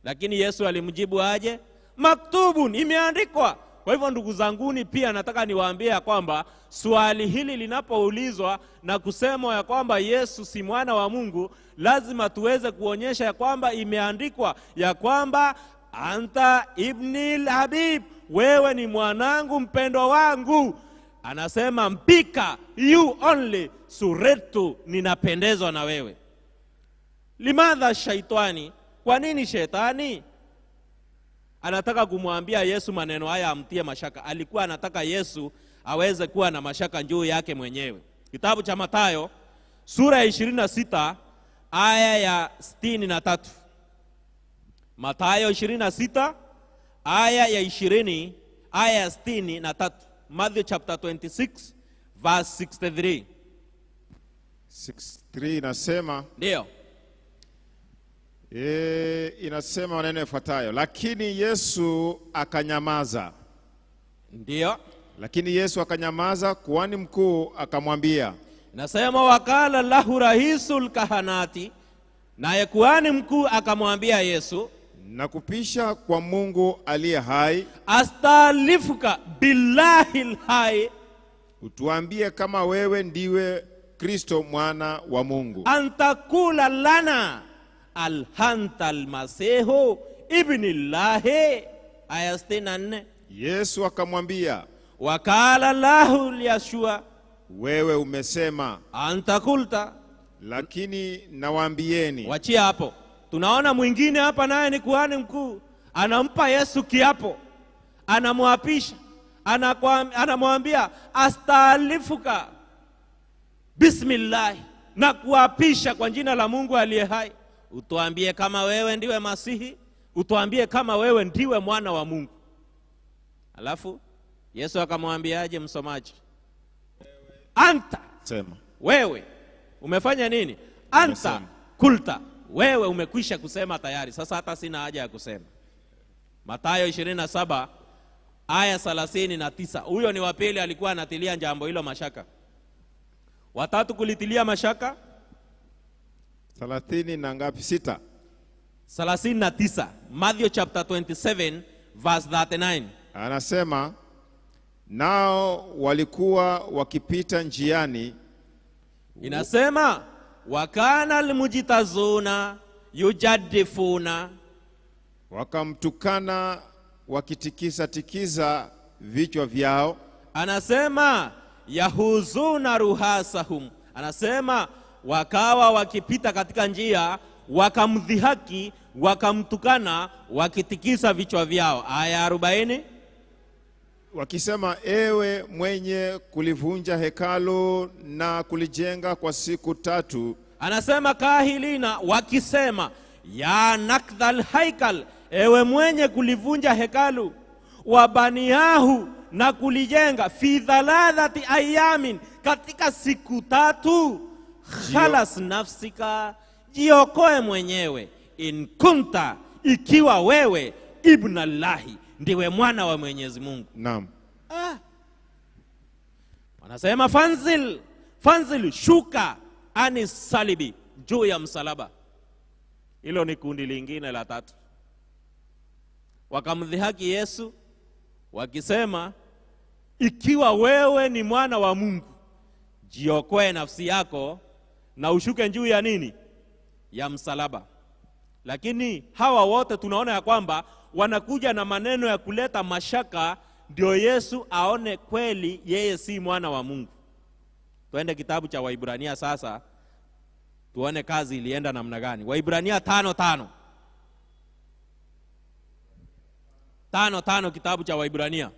Lakini Yesu alimjibu aje? Maktubun, imeandikwa. Kwa hivyo ndugu zanguni, pia nataka niwaambie ya kwamba swali hili linapoulizwa na kusema ya kwamba Yesu si mwana wa Mungu, lazima tuweze kuonyesha ya kwamba imeandikwa ya kwamba anta ibnil habib, wewe ni mwanangu mpendwa wangu. Anasema mpika, you only suretu, ninapendezwa na wewe. Limadha shaitani, kwa nini shetani anataka kumwambia Yesu maneno haya amtie mashaka? Alikuwa anataka Yesu aweze kuwa na mashaka juu yake mwenyewe. Kitabu cha Mathayo sura ya 26 aya ya 63. Mathayo 26 aya ya 20 aya ya 63. Matthew chapter 26 verse 63. 63 inasema, ndio inasema maneno yafuatayo, lakini Yesu akanyamaza. Ndio, lakini Yesu akanyamaza, kuhani mkuu akamwambia. Nasema wakala lahu rahisul kahanati, naye kuhani mkuu akamwambia Yesu, nakupisha kwa Mungu aliye hai, astalifuka billahil hai, utuambie kama wewe ndiwe Kristo mwana wa Mungu, antakula lana alhantal masihu ibnillahi. Aya 64. Yesu akamwambia, wakala lahu Yasua, wewe umesema. antakulta, Lakini nawaambieni, wachia hapo. Tunaona mwingine hapa naye ni kuhani mkuu, anampa Yesu kiapo, anamwapisha, anamwambia astalifuka bismillah, na kuapisha kwa jina la Mungu aliye hai, utuambie kama wewe ndiwe Masihi, utuambie kama wewe ndiwe mwana wa Mungu. Alafu Yesu akamwambiaje msomaji? Anta, sema, wewe umefanya nini? Anta kulta, wewe umekwisha kusema tayari, sasa hata sina haja ya kusema. Mathayo 27 aya 39. Huyo ni wa pili alikuwa anatilia jambo hilo mashaka. Watatu kulitilia mashaka 30 na ngapi? 6. 39. Matthew chapter 27 verse 39. Anasema, nao walikuwa wakipita njiani. Inasema wakana almujitazuna yujaddifuna, wakamtukana wakitikisa vichwa vyao. Anasema yahuzuna ruhasahum, anasema wakawa wakipita katika njia wakamdhihaki, wakamtukana wakitikisa vichwa vyao. Aya 40, wakisema, ewe mwenye kulivunja hekalu na kulijenga kwa siku 3. Anasema kahilina, wakisema ya nakdhal haikal, ewe mwenye kulivunja hekalu, wabaniahu, na kulijenga, fi thalathati ayamin, katika siku 3. Khalas nafsika, jiokoe mwenyewe, in kunta, ikiwa wewe ibn Allahi, ndiwe mwana wa Mwenyezi Mungu. Naam. Wanasema fanzil, shuka ani salibi, juu ya msalaba. Hilo ni kundi lingine la 3. Wakamdhihaki Yesu wakisema, ikiwa wewe ni mwana wa Mungu, jiokoe nafsi yako na ushuke juu ya nini? Ya msalaba. Lakini hawa wote tunaona ya kwamba wanakuja na maneno ya kuleta mashaka, ndio Yesu aone kweli yeye si mwana wa Mungu. Tuende kitabu cha Waibrania sasa, tuone kazi ilienda namna gani. Waibrania 5:5, kitabu cha Waibrania.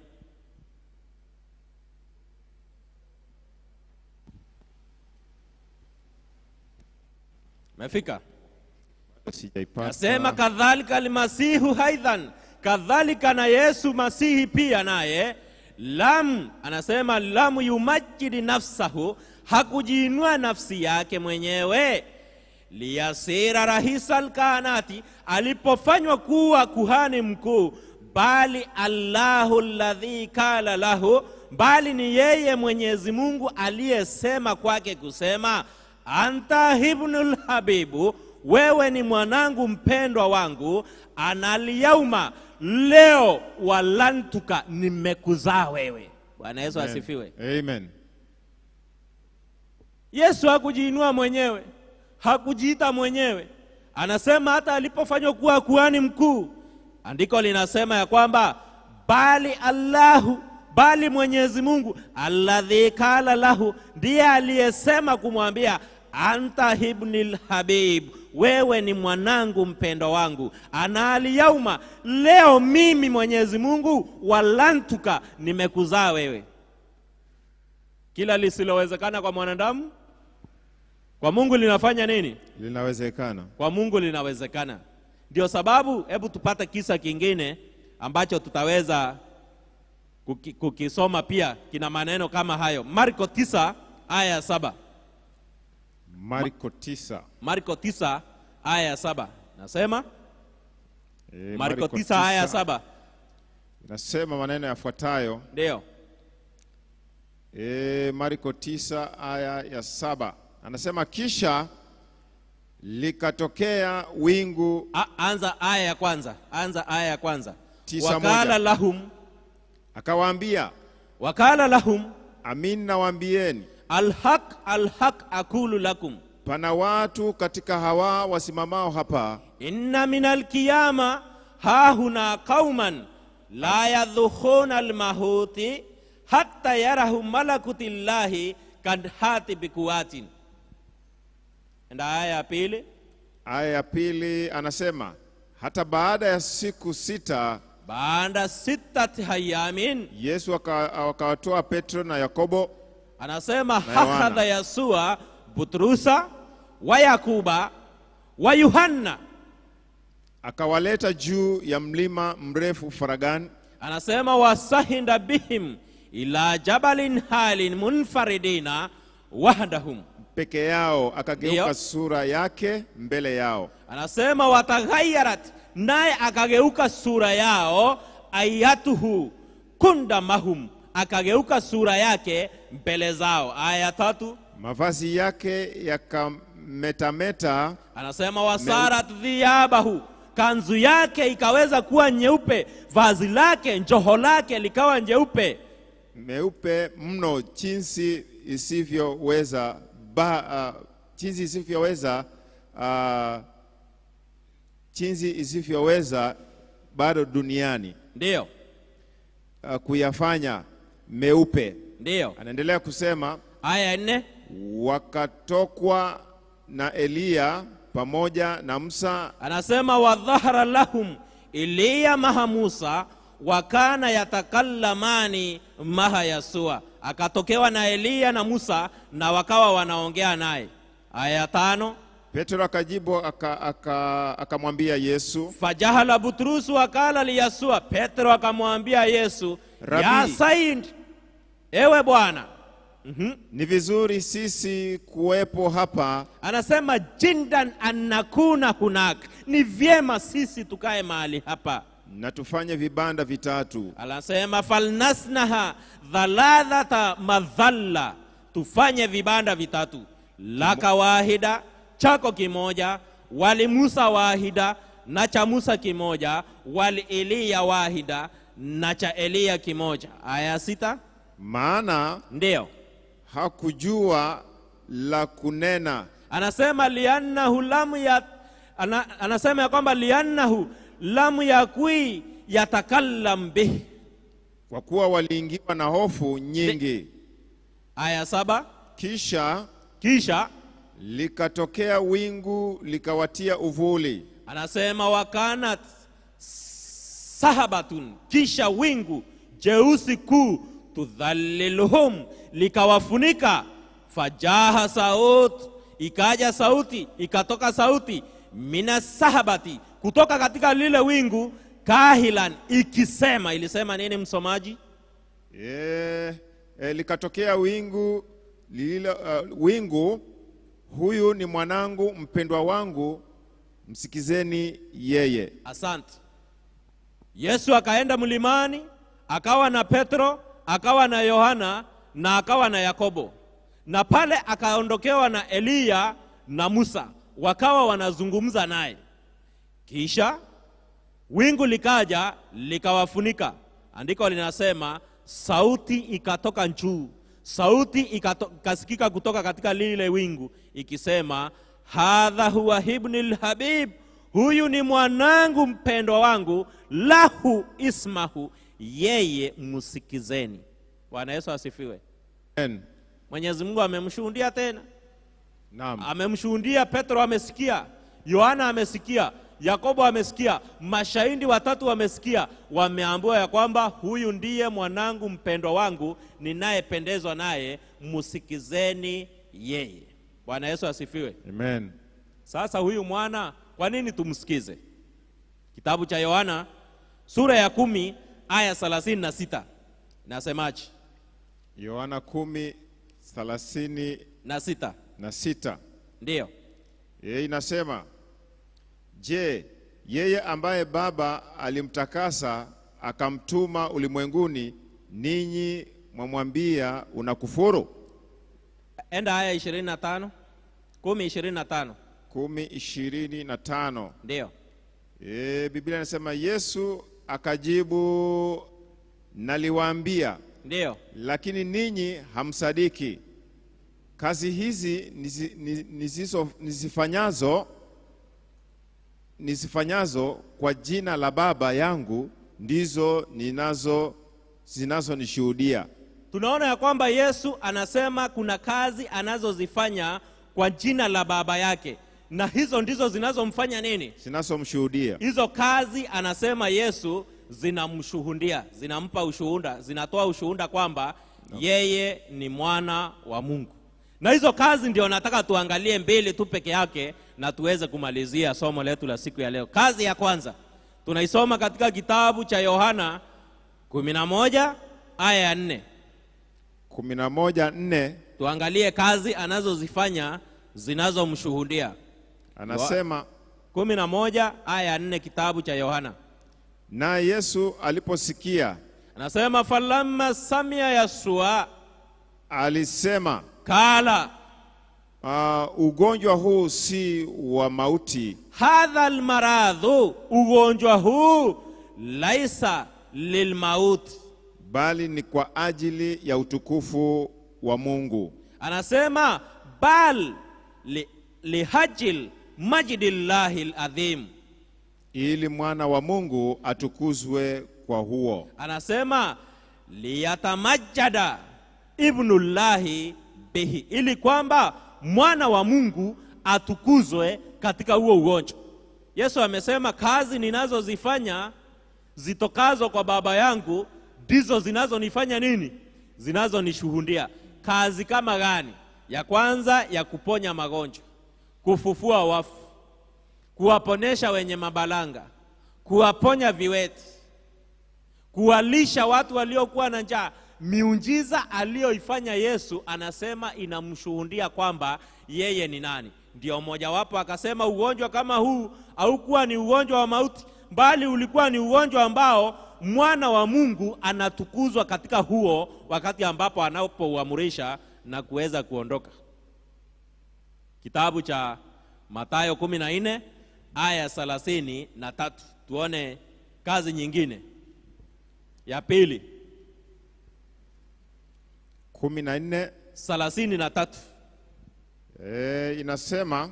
Mefika? Nasema kadhalika almasihu haidhan, kadhalika na Yesu Masihi pia naye, anasema lam yumajjidi nafsahu, hakujiinua nafsi yake mwenyewe, liyasira rahisal kanati, alipofanywa kuwa kuhani mkuu, bali Allahu alladhi kala lahu, bali ni yeye Mwenyezi Mungu aliyesema kwake kusema, anta ibnul habibu, wewe ni mwanangu mpendwa wangu, analiyauma, leo walantuka, nimekuzaa wewe. Bwana Yesu asifiwe. Amen. Yesu hakujiinua mwenyewe, hakujiita mwenyewe. Anasema hata alipofanywa kuwa kuhani mkuu, andiko linasema ya kwamba bali Allahu, bali Mwenyezi Mungu, alladhi kala lahu, ndiye aliyesema kumwambia, anta ibnul habib, wewe ni mwanangu mpendwa wangu, analiyauma, leo mimi Mwenyezi Mungu, walantuka, nimekuzaa wewe. Kila lisilowezekana kwa mwanadamu, kwa Mungu linafanya nini? Linawezekana. Kwa Mungu linawezekana. Ndio sababu hebu tupate kisa kingine ambacho tutaweza kukisoma pia, kina maneno kama hayo. Marko 9 aya 7. Marko 9 aya 7. Nasema Marko 9 aya 7. Nasema maneno yafuatayo. Ndio. Marko 9 aya ya 7. Anasema kisha likatokea wingu. Anza aya ya kwanza. Wakala lahum, akawaambia, wakala lahum, amin nawaambieni, alhaq aqulu lakum, pana watu katika hawa wasimamao hapa, inna minal qiyama hahuna qauman la yadhukhuna almahuti hatta yarahu malakutillahi kad hati bikuwatin. Enda aya ya pili. Aya ya pili anasema hata baada ya siku 6 Baada 6 hayamin, Yesu akawatoa Petro na Yakobo. Anasema hakadha Yasua Butrusa wa Yakuba wa Yohana, akawaleta juu ya mlima mrefu faragani. Anasema wasahinda bihim ila jabalin halin munfaridina wahdahum, peke yao, akageuka sura yake mbele yao. Anasema wataghayarat, naye akageuka sura yao, ayatuhu kundamahum, akageuka sura yake mbele zao. Aya 3. Mavazi yake yakametameta. Anasema wasarat dhiyabahu, kanzu yake ikaweza kuwa nyeupe, vazi lake, njoho lake likawa nyeupe, meupe mno jinsi isivyoweza jinsi isivyoweza bado duniani. Ndio. Kuyafanya meupe. Ndio. Anaendelea kusema aya 4, wakatokwa na Eliya pamoja na Musa. Anasema wadhahara lahum Eliya maha Musa wakana yatakallamani maha Yasua, akatokewa na Eliya na Musa na wakawa wanaongea naye. Aya 5. Petro akajibu akamwambia Yesu, fajahala Butrusu wakala li Yasua, Petro akamwambia Yesu, Rabi, ya Said, ewe Bwana, ni vizuri sisi kuwepo hapa. Anasema jindan annakuna hunak, ni vyema sisi tukae mahali hapa na tufanye vibanda vitatu. Anasema falnasnaha dhaladhata madhalla, tufanye vibanda vitatu, laka wahida, chako kimoja, wali Musa wahida, na cha Musa kimoja, wali Eliya wahida, na cha Eliya kimoja. Aya 6. Maana ndio hakujua la kunena. Anasema liannahu lam anasema ya kwamba liannahu lam yakui yatakallam bih, kwa kuwa waliingiwa na hofu nyingi. Aya 7. Kisha likatokea wingu likawatia uvuli. Anasema wakanat sahabatun, kisha wingu jeusi kuu, tudhalliluhum, likawafunika. Fajaha saut, ikaja sauti, ikatoka sauti, minas sahabati, kutoka katika lile wingu, kahilan, ikisema. Ilisema nini msomaji? Likatokea wingu wingu, huyu ni mwanangu mpendwa wangu, msikizeni yeye. Asante. Yesu akaenda mlimani, akawa na Petro, akawa na Yohana, na akawa na Yakobo, na pale akaondokewa na Eliya na Musa, wakawa wanazungumza naye. Kisha wingu likaja likawafunika. Andiko linasema sauti ikatoka juu, sauti ikasikika kutoka katika lile wingu ikisema, hadha huwa ibnul habib, huyu ni mwanangu mpendwa wangu, lahu ismahu, yeye msikizeni. Bwana Yesu asifiwe. Amen. Mwenyezi Mungu amemshuhudia tena. Naam. Amemshuhudia. Petro amesikia, Yohana amesikia, Yakobo amesikia, mashahidi watatu wamesikia, wameambiwa ya kwamba huyu ndiye mwanangu mpendwa wangu ninayependezwa naye, msikizeni yeye. Bwana Yesu asifiwe. Amen. Sasa huyu mwana, kwa nini tumsikize? Kitabu cha Yohana sura ya 10 aya 36 nasemaje? Yohana 10:36. Ndio. Yeye inasema, je, yeye ambaye Baba alimtakasa akamtuma ulimwenguni, ninyi mwamwambia unakufuru? Enda aya 25. 10:25. 10:25. Ndio. Biblia inasema, Yesu akajibu, naliwaambia. Ndio. Lakini ninyi hamsadiki. Kazi hizi nisifanyazo kwa jina la Baba yangu ndizo zinazonishuhudia. Tunaona ya kwamba Yesu anasema kuna kazi anazozifanya kwa jina la Baba yake, na hizo ndizo zinazomfanya nini? Zinazomshuhudia. Hizo kazi anasema Yesu zinamshuhudia, zinampa ushuhuda, zinatoa ushuhuda kwamba yeye ni mwana wa Mungu. Na hizo kazi ndio nataka tuangalie mbili tu peke yake na tuweze kumalizia somo letu la siku ya leo. Kazi ya kwanza tunaisoma katika kitabu cha Yohana 11 aya ya 4. 11:4. Tuangalie kazi anazozifanya zinazomshuhudia. Anasema 11 aya ya 4 kitabu cha Yohana. Na Yesu aliposikia, Anasema falamma samia Yasua, alisema, kala ugonjwa huu si wa mauti, hadha almaradhu, ugonjwa huu laisa lilmaut, bali ni kwa ajili ya utukufu wa Mungu. Anasema bal lihajil majdillahi alazim, ili mwana wa Mungu atukuzwe kwa huo. Anasema liyatamajjada ibnullahi bihi, ili kwamba mwana wa Mungu atukuzwe katika huo ugonjwa. Yesu amesema kazi ninazozifanya zitokazo kwa Baba yangu ndizo zinazonifanya nini? Zinazonishuhudia. Kazi kama gani? Ya kwanza ya kuponya magonjwa, kufufua wafu, kuwaponesha wenye mabalanga, kuwaponya viwete, kuwalisha watu waliokuwa na njaa. Miujiza aliyoifanya Yesu anasema inamshuhudia kwamba yeye ni nani. Ndio mmoja wapo akasema ugonjwa kama huu haukuwa ni ugonjwa wa mauti, bali ulikuwa ni ugonjwa ambao mwana wa Mungu anatukuzwa katika huo wakati ambapo anapouamurisha na kuweza kuondoka. Kitabu cha Mathayo 14 aya 33. Tuone kazi nyingine ya pili. 14:33. Inasema,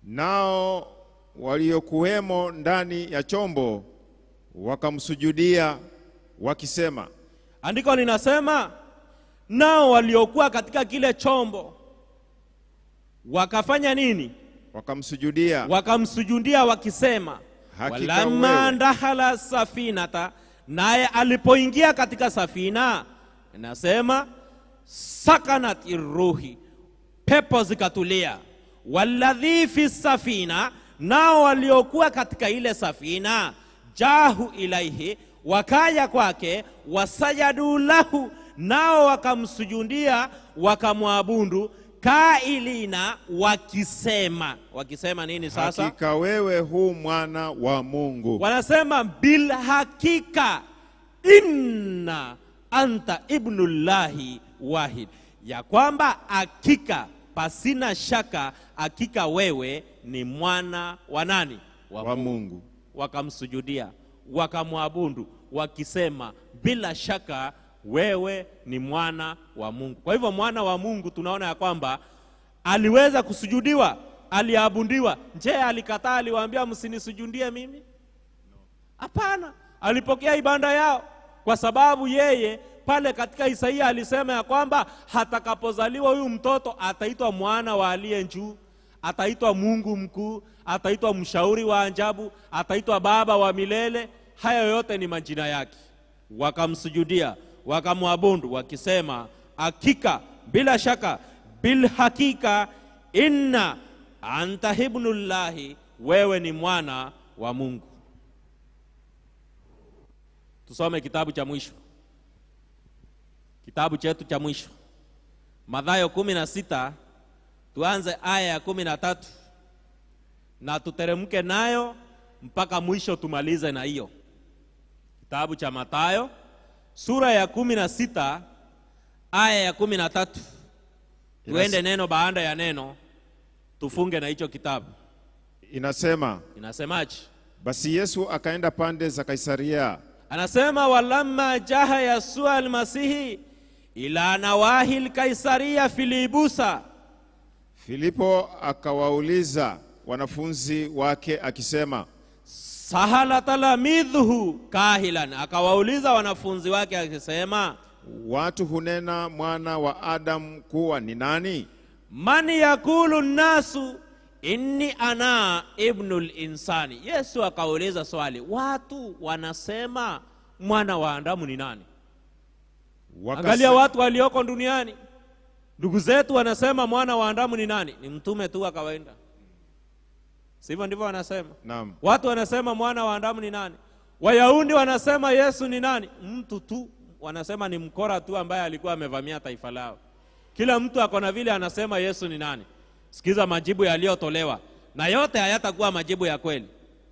nao waliokuwemo ndani ya chombo wakamsujudia wakisema. Andiko linasema nao waliokuwa katika kile chombo wakafanya nini? Wakamsujudia wakisema, walamma dakhala safinata, naye alipoingia katika safina, inasema sakanat irruhi, pepo zikatulia. Walladhi fi safina, nao waliokuwa katika ile safina, jahu ilaihi, wakaya kwake, wasajadu lahu, nao wakamsujudia wakamwabudu, kailina, wakisema nini sasa? Hakika wewe hu mwana wa Mungu. Wanasema bil hakika inna anta ibnullahi wahid, ya kwamba hakika pasina shaka, hakika wewe ni mwana wa nani? Wa Mungu. Wakamsujudia wakamwabudu wakisema bila shaka wewe ni mwana wa Mungu. Kwa hivyo mwana wa Mungu tunaona ya kwamba aliweza kusujudiwa, aliabudiwa. Je, alikataa? Aliwaambia msinisujudie mimi? Hapana, alipokea ibada yao, kwa sababu yeye pale katika Isaia alisema ya kwamba hatakapozaliwa huyu mtoto ataitwa mwana wa aliye juu, ataitwa Mungu mkuu, ataitwa mshauri wa ajabu, ataitwa baba wa milele. Haya yote ni majina yake. Wakamsujudia wakamwabudu wakisema, hakika bila shaka, bil hakika inna anta ibnullahi, wewe ni mwana wa Mungu. Tusome kitabu cha mwisho, kitabu chetu cha mwisho, Mathayo 16, tuanze aya ya 13 na tuteremke nayo mpaka mwisho tumalize na hiyo. Kitabu cha Mathayo sura ya 16 aya ya 13. Tuende neno baada ya neno, tufunge na hicho kitabu. Inasemaje? Basi Yesu akaenda pande za Kaisaria. Anasema walamma jaha Yasua almasihi ila nawahil Kaisaria Filibusa, Filipo akawauliza wanafunzi wake akisema, sahala talamidhu kahilan, akawauliza wanafunzi wake akisema, watu hunena mwana wa Adamu kuwa ni nani? man yakulu nasu inni ana ibnul insani. Yesu akauliza swali, watu wanasema mwana wa Adamu ni nani? Angalia watu walioko duniani, ndugu zetu wanasema mwana wa Adamu ni nani? Ni mtume tu akawaenda. Sivyo ndivyo wanasema? Naam. Watu wanasema mwana wa Adamu ni nani? Wayahudi wanasema Yesu ni nani? Mtu tu, wanasema ni mkora tu ambaye alikuwa amevamia taifa lao. Kila mtu akona vile anasema Yesu ni nani. Sikiza majibu yaliyotolewa, na yote hayatakuwa majibu ya kweli.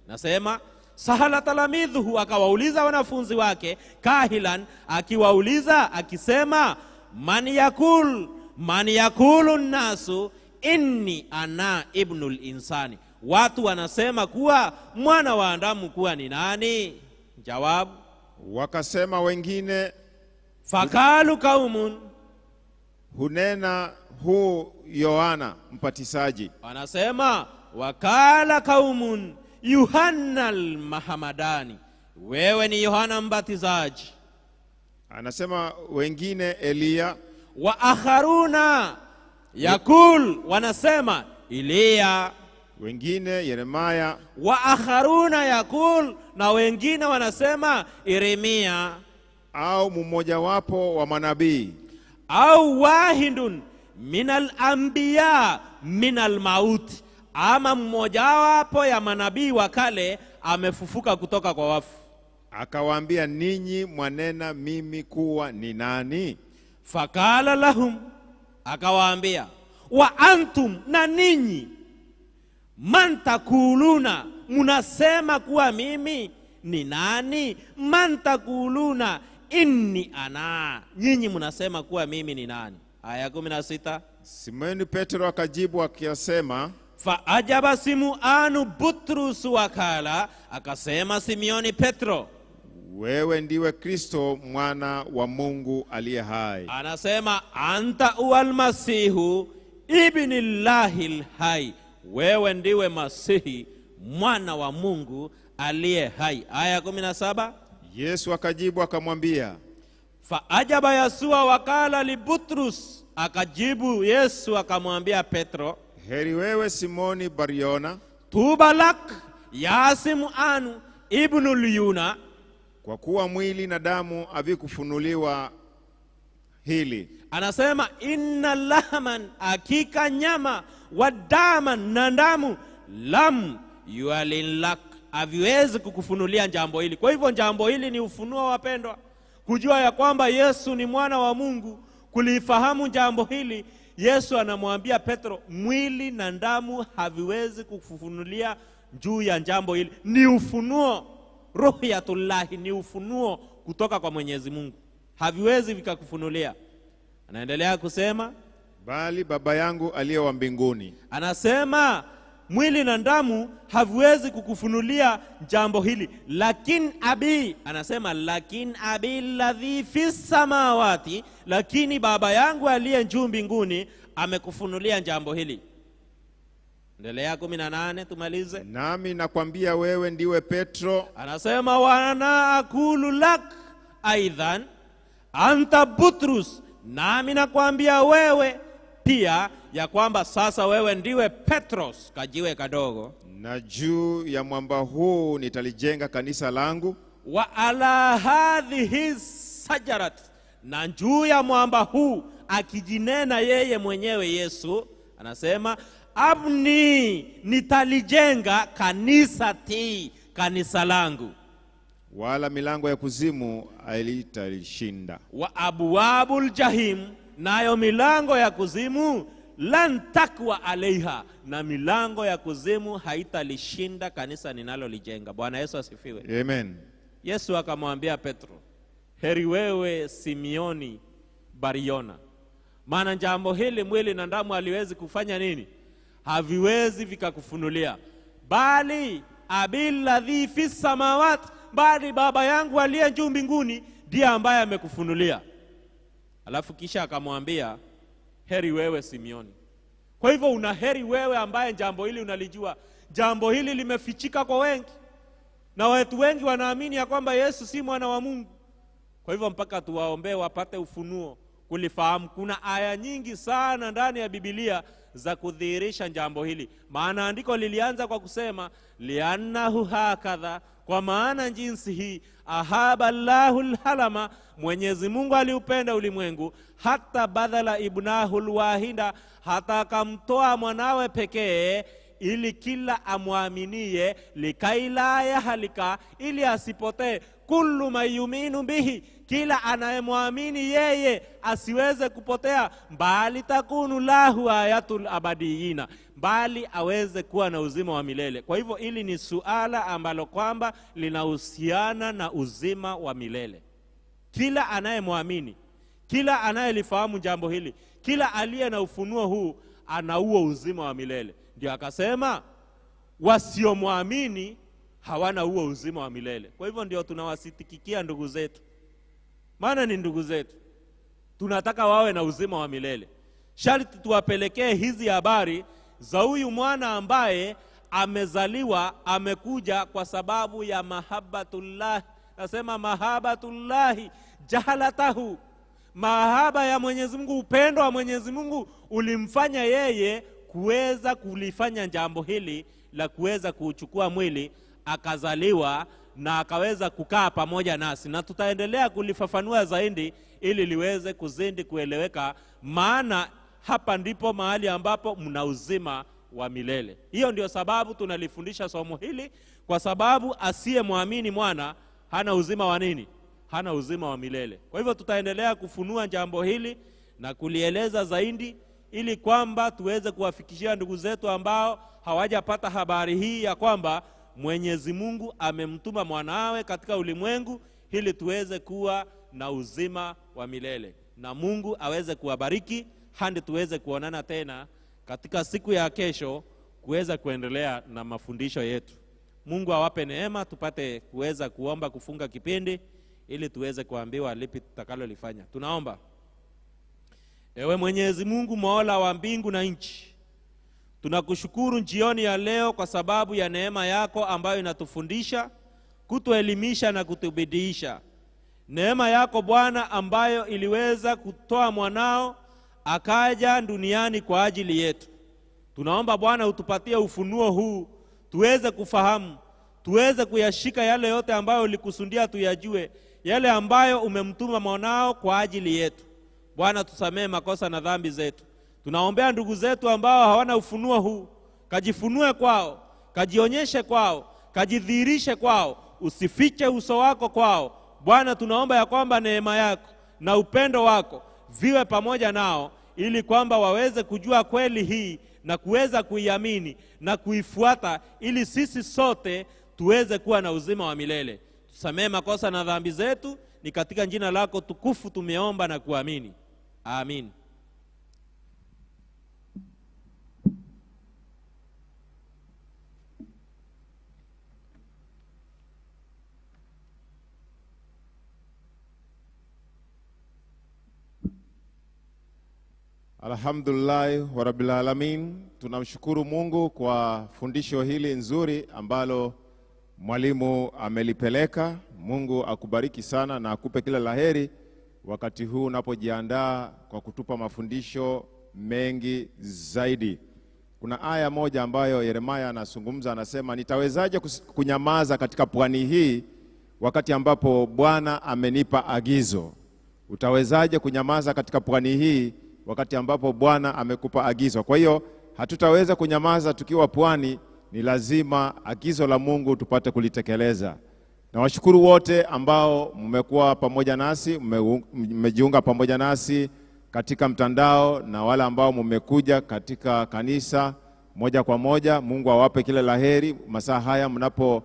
Nasema sahala talamidhu, akawauliza wanafunzi wake kahilan, akiwauliza akisema man yakulu nasu inni ana ibnul insani. Watu wanasema kuwa mwana wa Adamu kuwa ni nani? Jawabu, wakasema wengine, fakalu kaumun, hunena huu Yohana Mbatizaji. Wanasema wakala kaumun Yohana al-Mahamadani, wewe ni Yohana Mbatizaji. Anasema wengine Elia. Wa akharuna yakul, wanasema Elia. Wengine Yeremia. Wa akharuna yakul, na wengine wanasema Yeremia, au mmoja wapo wa manabii, au wahidun minal anbiya minal mauti, ama mmoja wapo ya manabii wa kale amefufuka kutoka kwa wafu. Akawaambia, ninyi mwanena mimi kuwa ni nani? Fakala lahum, akawaambia, wa antum, na ninyi, man takuluna, munasema kuwa mimi ni nani? Man takuluna inni ana, nyinyi munasema kuwa mimi ni nani? Aya 16. Simoni Petro akajibu akisema, fa ajaba Simoni Butrus wakala, akasema Simioni Petro, wewe ndiwe Kristo mwana wa Mungu aliye hai. Anasema anta uwal masihu ibnillahil hai, wewe ndiwe Masihi mwana wa Mungu aliye hai. Aya 17. Yesu akajibu akamwambia, fa ajaba Yasua wakala li Butrus, akajibu Yesu akamwambia Petro, heri wewe Simoni Bariona, tuba lak ya Simoni ibnul Yuna, kwa kuwa mwili na damu havikufunuliwa hili. Anasema inna lahman, hakika nyama, wa daman, na damu, lam yualin lak, haviwezi kukufunulia jambo hili. Kwa hivyo jambo hili ni ufunuo, wapendwa, kujua ya kwamba Yesu ni mwana wa Mungu. Kulifahamu jambo hili, Yesu anamwambia Petro, mwili na damu haviwezi kukufunulia juu ya jambo hili. Ni ufunuo, ruhiyatullahi, ni ufunuo kutoka kwa Mwenyezi Mungu, haviwezi vikakufunulia. Anaendelea kusema, bali Baba yangu aliye wa mbinguni. Anasema mwili na damu haviwezi kukufunulia jambo hili, lakini abi, anasema lakini abi alladhi fi samawati, lakini Baba yangu aliye juu mbinguni amekufunulia jambo hili. Endelea 18 tumalize. Nami nakwambia wewe ndiwe Petro. Anasema wana akulu lak aidhan anta Butrus, nami nakwambia wewe pia ya kwamba sasa wewe ndiwe Petros, kajiwe kadogo, na juu ya mwamba huu nitalijenga kanisa langu. Wa ala hadhihi sajarat, na juu ya mwamba huu, akijinena yeye mwenyewe Yesu, anasema abni, nitalijenga kanisati, kanisa langu, wala milango ya kuzimu haitalishinda. Wa abwabul jahim, nayo milango ya kuzimu lan takwa alaiha, na milango ya kuzimu haitalishinda kanisa ninalolijenga. Bwana Yesu asifiwe. Amen. Yesu akamwambia Petro, heri wewe Simioni Bariona, maana jambo hili mwili na damu haliwezi kufanya nini? Haviwezi vikakufunulia, bali abilladhi fi samawati, bali Baba yangu aliye juu mbinguni ndiye ambaye amekufunulia. Alafu kisha akamwambia, heri wewe Simioni. Kwa hivyo una heri wewe ambaye jambo hili unalijua. Jambo hili limefichika kwa wengi, na watu wengi wanaamini ya kwamba Yesu si mwana wa Mungu. Kwa hivyo mpaka tuwaombee wapate ufunuo kulifahamu. Kuna aya nyingi sana ndani ya Biblia za kudhihirisha jambo hili. Maana andiko lilianza kwa kusema liannahu hakadha, kwa maana jinsi hii ahaba Allahul halama, Mwenyezi Mungu aliupenda ulimwengu, hata badala ibnahul wahida, hata akamtoa mwanawe pekee, ili kila amwaminie likaila yahalika, ili asipotee, kullu mayuminu bihi, kila anayemwamini yeye asiweze kupotea, bali takunu lahu ayatul abadiyina, bali aweze kuwa na uzima wa milele. Kwa hivyo hili ni suala ambalo kwamba linahusiana na uzima wa milele. Kila anayemwamini, kila anayelifahamu jambo hili, kila aliye na ufunuo huu ana huo uzima wa milele. Ndio akasema wasiomwamini hawana huo uzima wa milele. Kwa hivyo ndio tunawasitikikia ndugu zetu, maana ni ndugu zetu, tunataka wawe na uzima wa milele. Sharti tuwapelekee hizi habari za huyu mwana ambaye amezaliwa, amekuja kwa sababu ya mahabbatullah. Nasema mahabbatullahi jahalatahu, mahaba ya Mwenyezi Mungu, upendo wa Mwenyezi Mungu ulimfanya yeye kuweza kulifanya jambo hili la kuweza kuchukua mwili, akazaliwa na akaweza kukaa pamoja nasi, na tutaendelea kulifafanua zaidi ili liweze kuzidi kueleweka. Maana hapa ndipo mahali ambapo mna uzima wa milele. Hiyo ndio sababu tunalifundisha somo hili, kwa sababu asiyemwamini mwana hana uzima wa nini? Hana uzima wa milele. Kwa hivyo tutaendelea kufunua jambo hili na kulieleza zaidi, ili kwamba tuweze kuwafikishia ndugu zetu ambao hawajapata habari hii ya kwamba Mwenyezi Mungu amemtuma mwanawe katika ulimwengu ili tuweze kuwa na uzima wa milele. Na Mungu aweze kuwabariki hadi tuweze kuonana tena katika siku ya kesho kuweza kuendelea na mafundisho yetu. Mungu awape neema tupate kuweza kuomba kufunga kipindi ili tuweze kuambiwa lipi tutakalolifanya. Tunaomba. Ewe Mwenyezi Mungu, Mola wa mbingu na nchi, tunakushukuru jioni ya leo kwa sababu ya neema yako ambayo inatufundisha, kutuelimisha na kutubidiisha. Neema yako Bwana ambayo iliweza kutoa mwanao akaja duniani kwa ajili yetu. Tunaomba Bwana utupatie ufunuo huu, tuweze kufahamu, tuweze kuyashika yale yote ambayo ulikusudia tuyajue, yale ambayo umemtuma mwanao kwa ajili yetu. Bwana tusamee makosa na dhambi zetu. Tunaombea ndugu zetu ambao hawana ufunuo huu, kajifunue kwao, kajionyeshe kwao, kajidhihirishe kwao, usifiche uso wako kwao. Bwana tunaomba ya kwamba neema yako na upendo wako viwe pamoja nao, ili kwamba waweze kujua kweli hii na kuweza kuiamini na kuifuata, ili sisi sote tuweze kuwa na uzima wa milele. Tusamee makosa na dhambi zetu, ni katika jina lako tukufu tumeomba na kuamini. Amin. Alhamdulillah wa rabbil alamin. Tunamshukuru Mungu kwa fundisho hili nzuri ambalo mwalimu amelipeleka. Mungu akubariki sana na akupe kila laheri wakati huu unapojiandaa kwa kutupa mafundisho mengi zaidi. Kuna aya moja ambayo Yeremia anazungumza, anasema, nitawezaje kunyamaza katika pwani hii wakati ambapo Bwana amenipa agizo? Utawezaje kunyamaza katika pwani hii wakati ambapo Bwana amekupa agizo? Kwa hiyo hatutaweza kunyamaza tukiwa pwani, ni lazima agizo la Mungu tupate kulitekeleza. Na washukuru wote ambao mmekuwa pamoja nasi, mmejiunga pamoja nasi katika mtandao, na wale ambao mmekuja katika kanisa moja kwa moja. Mungu awape kila laheri masaa haya mnapo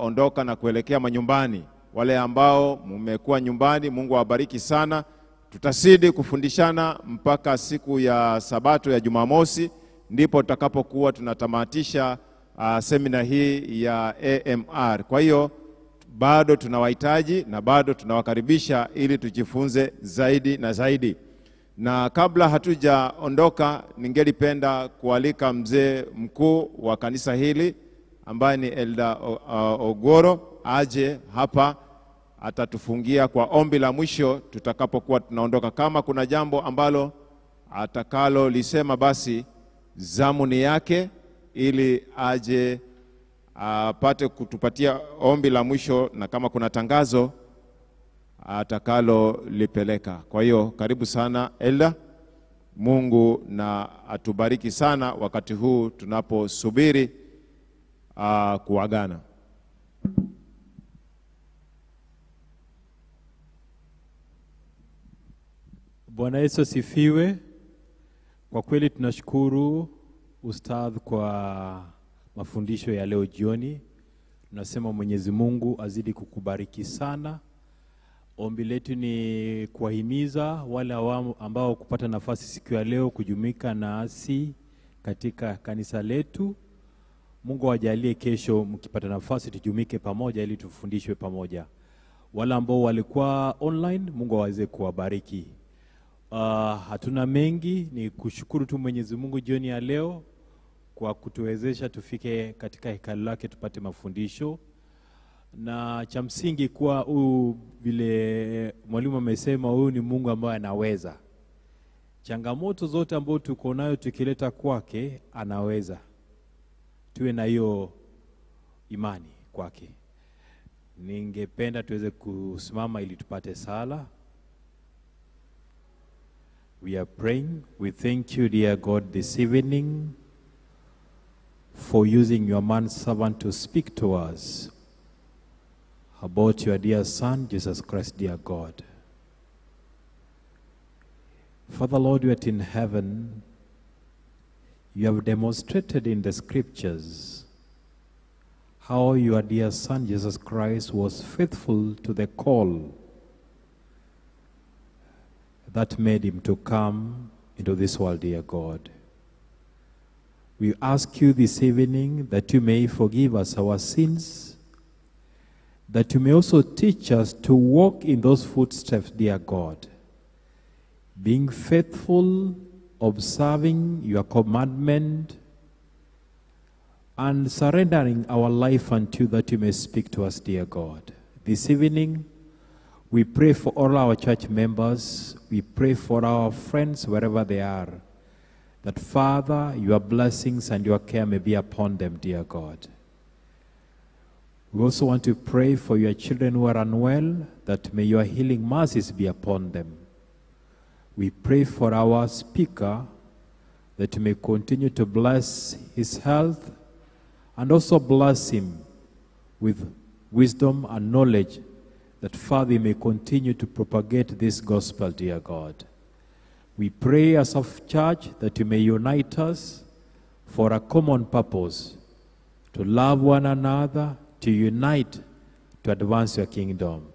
ondoka na kuelekea manyumbani. Wale ambao mmekuwa nyumbani, Mungu awabariki sana. Tutasidi kufundishana mpaka siku ya Sabato ya Jumamosi, ndipo tutakapokuwa tunatamatisha semina hii ya AMR. Kwa hiyo bado tunawahitaji na bado tunawakaribisha ili tujifunze zaidi na zaidi. Na kabla hatujaondoka, ningelipenda kualika mzee mkuu wa kanisa hili ambaye ni Elda Ogoro aje hapa atatufungia kwa ombi la mwisho tutakapokuwa tunaondoka. Kama kuna jambo ambalo atakalo lisema, basi zamu ni yake, ili aje apate kutupatia ombi la mwisho, na kama kuna tangazo atakalo lipeleka. Kwa hiyo karibu sana Elda. Mungu na atubariki sana wakati huu tunaposubiri kuagana. Bwana Yesu asifiwe. Kwa kweli tunashukuru Ustadh kwa mafundisho ya leo jioni. Tunasema Mwenyezi Mungu azidi kukubariki sana. Ombi letu ni kuwahimiza wale ambao kupata nafasi siku ya leo kujumuika nasi katika kanisa letu. Mungu awajalie kesho mkipata nafasi tujumike pamoja ili tufundishwe pamoja. Wale ambao walikuwa online, Mungu aweze kuwabariki. Hatuna mengi, ni kushukuru tu Mwenyezi Mungu jioni ya leo kwa kutuwezesha tufike katika hekalu lake tupate mafundisho. Na cha msingi kuwa vile mwalimu amesema, huyu ni Mungu ambaye anaweza. Changamoto zote ambazo tuko nayo tukileta kwake anaweza. Tuwe na hiyo imani kwake. Ningependa tuweze kusimama ili tupate sala. We are praying. We thank you, dear God, this evening for using your man servant to speak to us about your dear Son, Jesus Christ, dear God. Father, Lord, you are in heaven. You have demonstrated in the scriptures how your dear Son, Jesus Christ, was faithful to the call that made him to come into this world, dear God. We ask you this evening that you may forgive us our sins, that you may also teach us to walk in those footsteps, dear God, being faithful, observing your commandment, and surrendering our life unto you, that you may speak to us, dear God. This evening, we pray for all our church members. We pray for our friends wherever they are, that, Father, your blessings and your care may be upon them, dear God. We also want to pray for your children who are unwell, that may your healing mercies be upon them. We pray for our speaker, that you may continue to bless his health and also bless him with wisdom and knowledge, that, Father, you may continue to propagate this gospel, dear God. We pray as of church that you may unite us for a common purpose, to love one another, to unite, to advance your kingdom.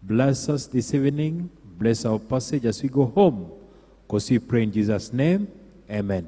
Bless us this evening. Bless our passage as we go home, because we pray in Jesus' name. Amen.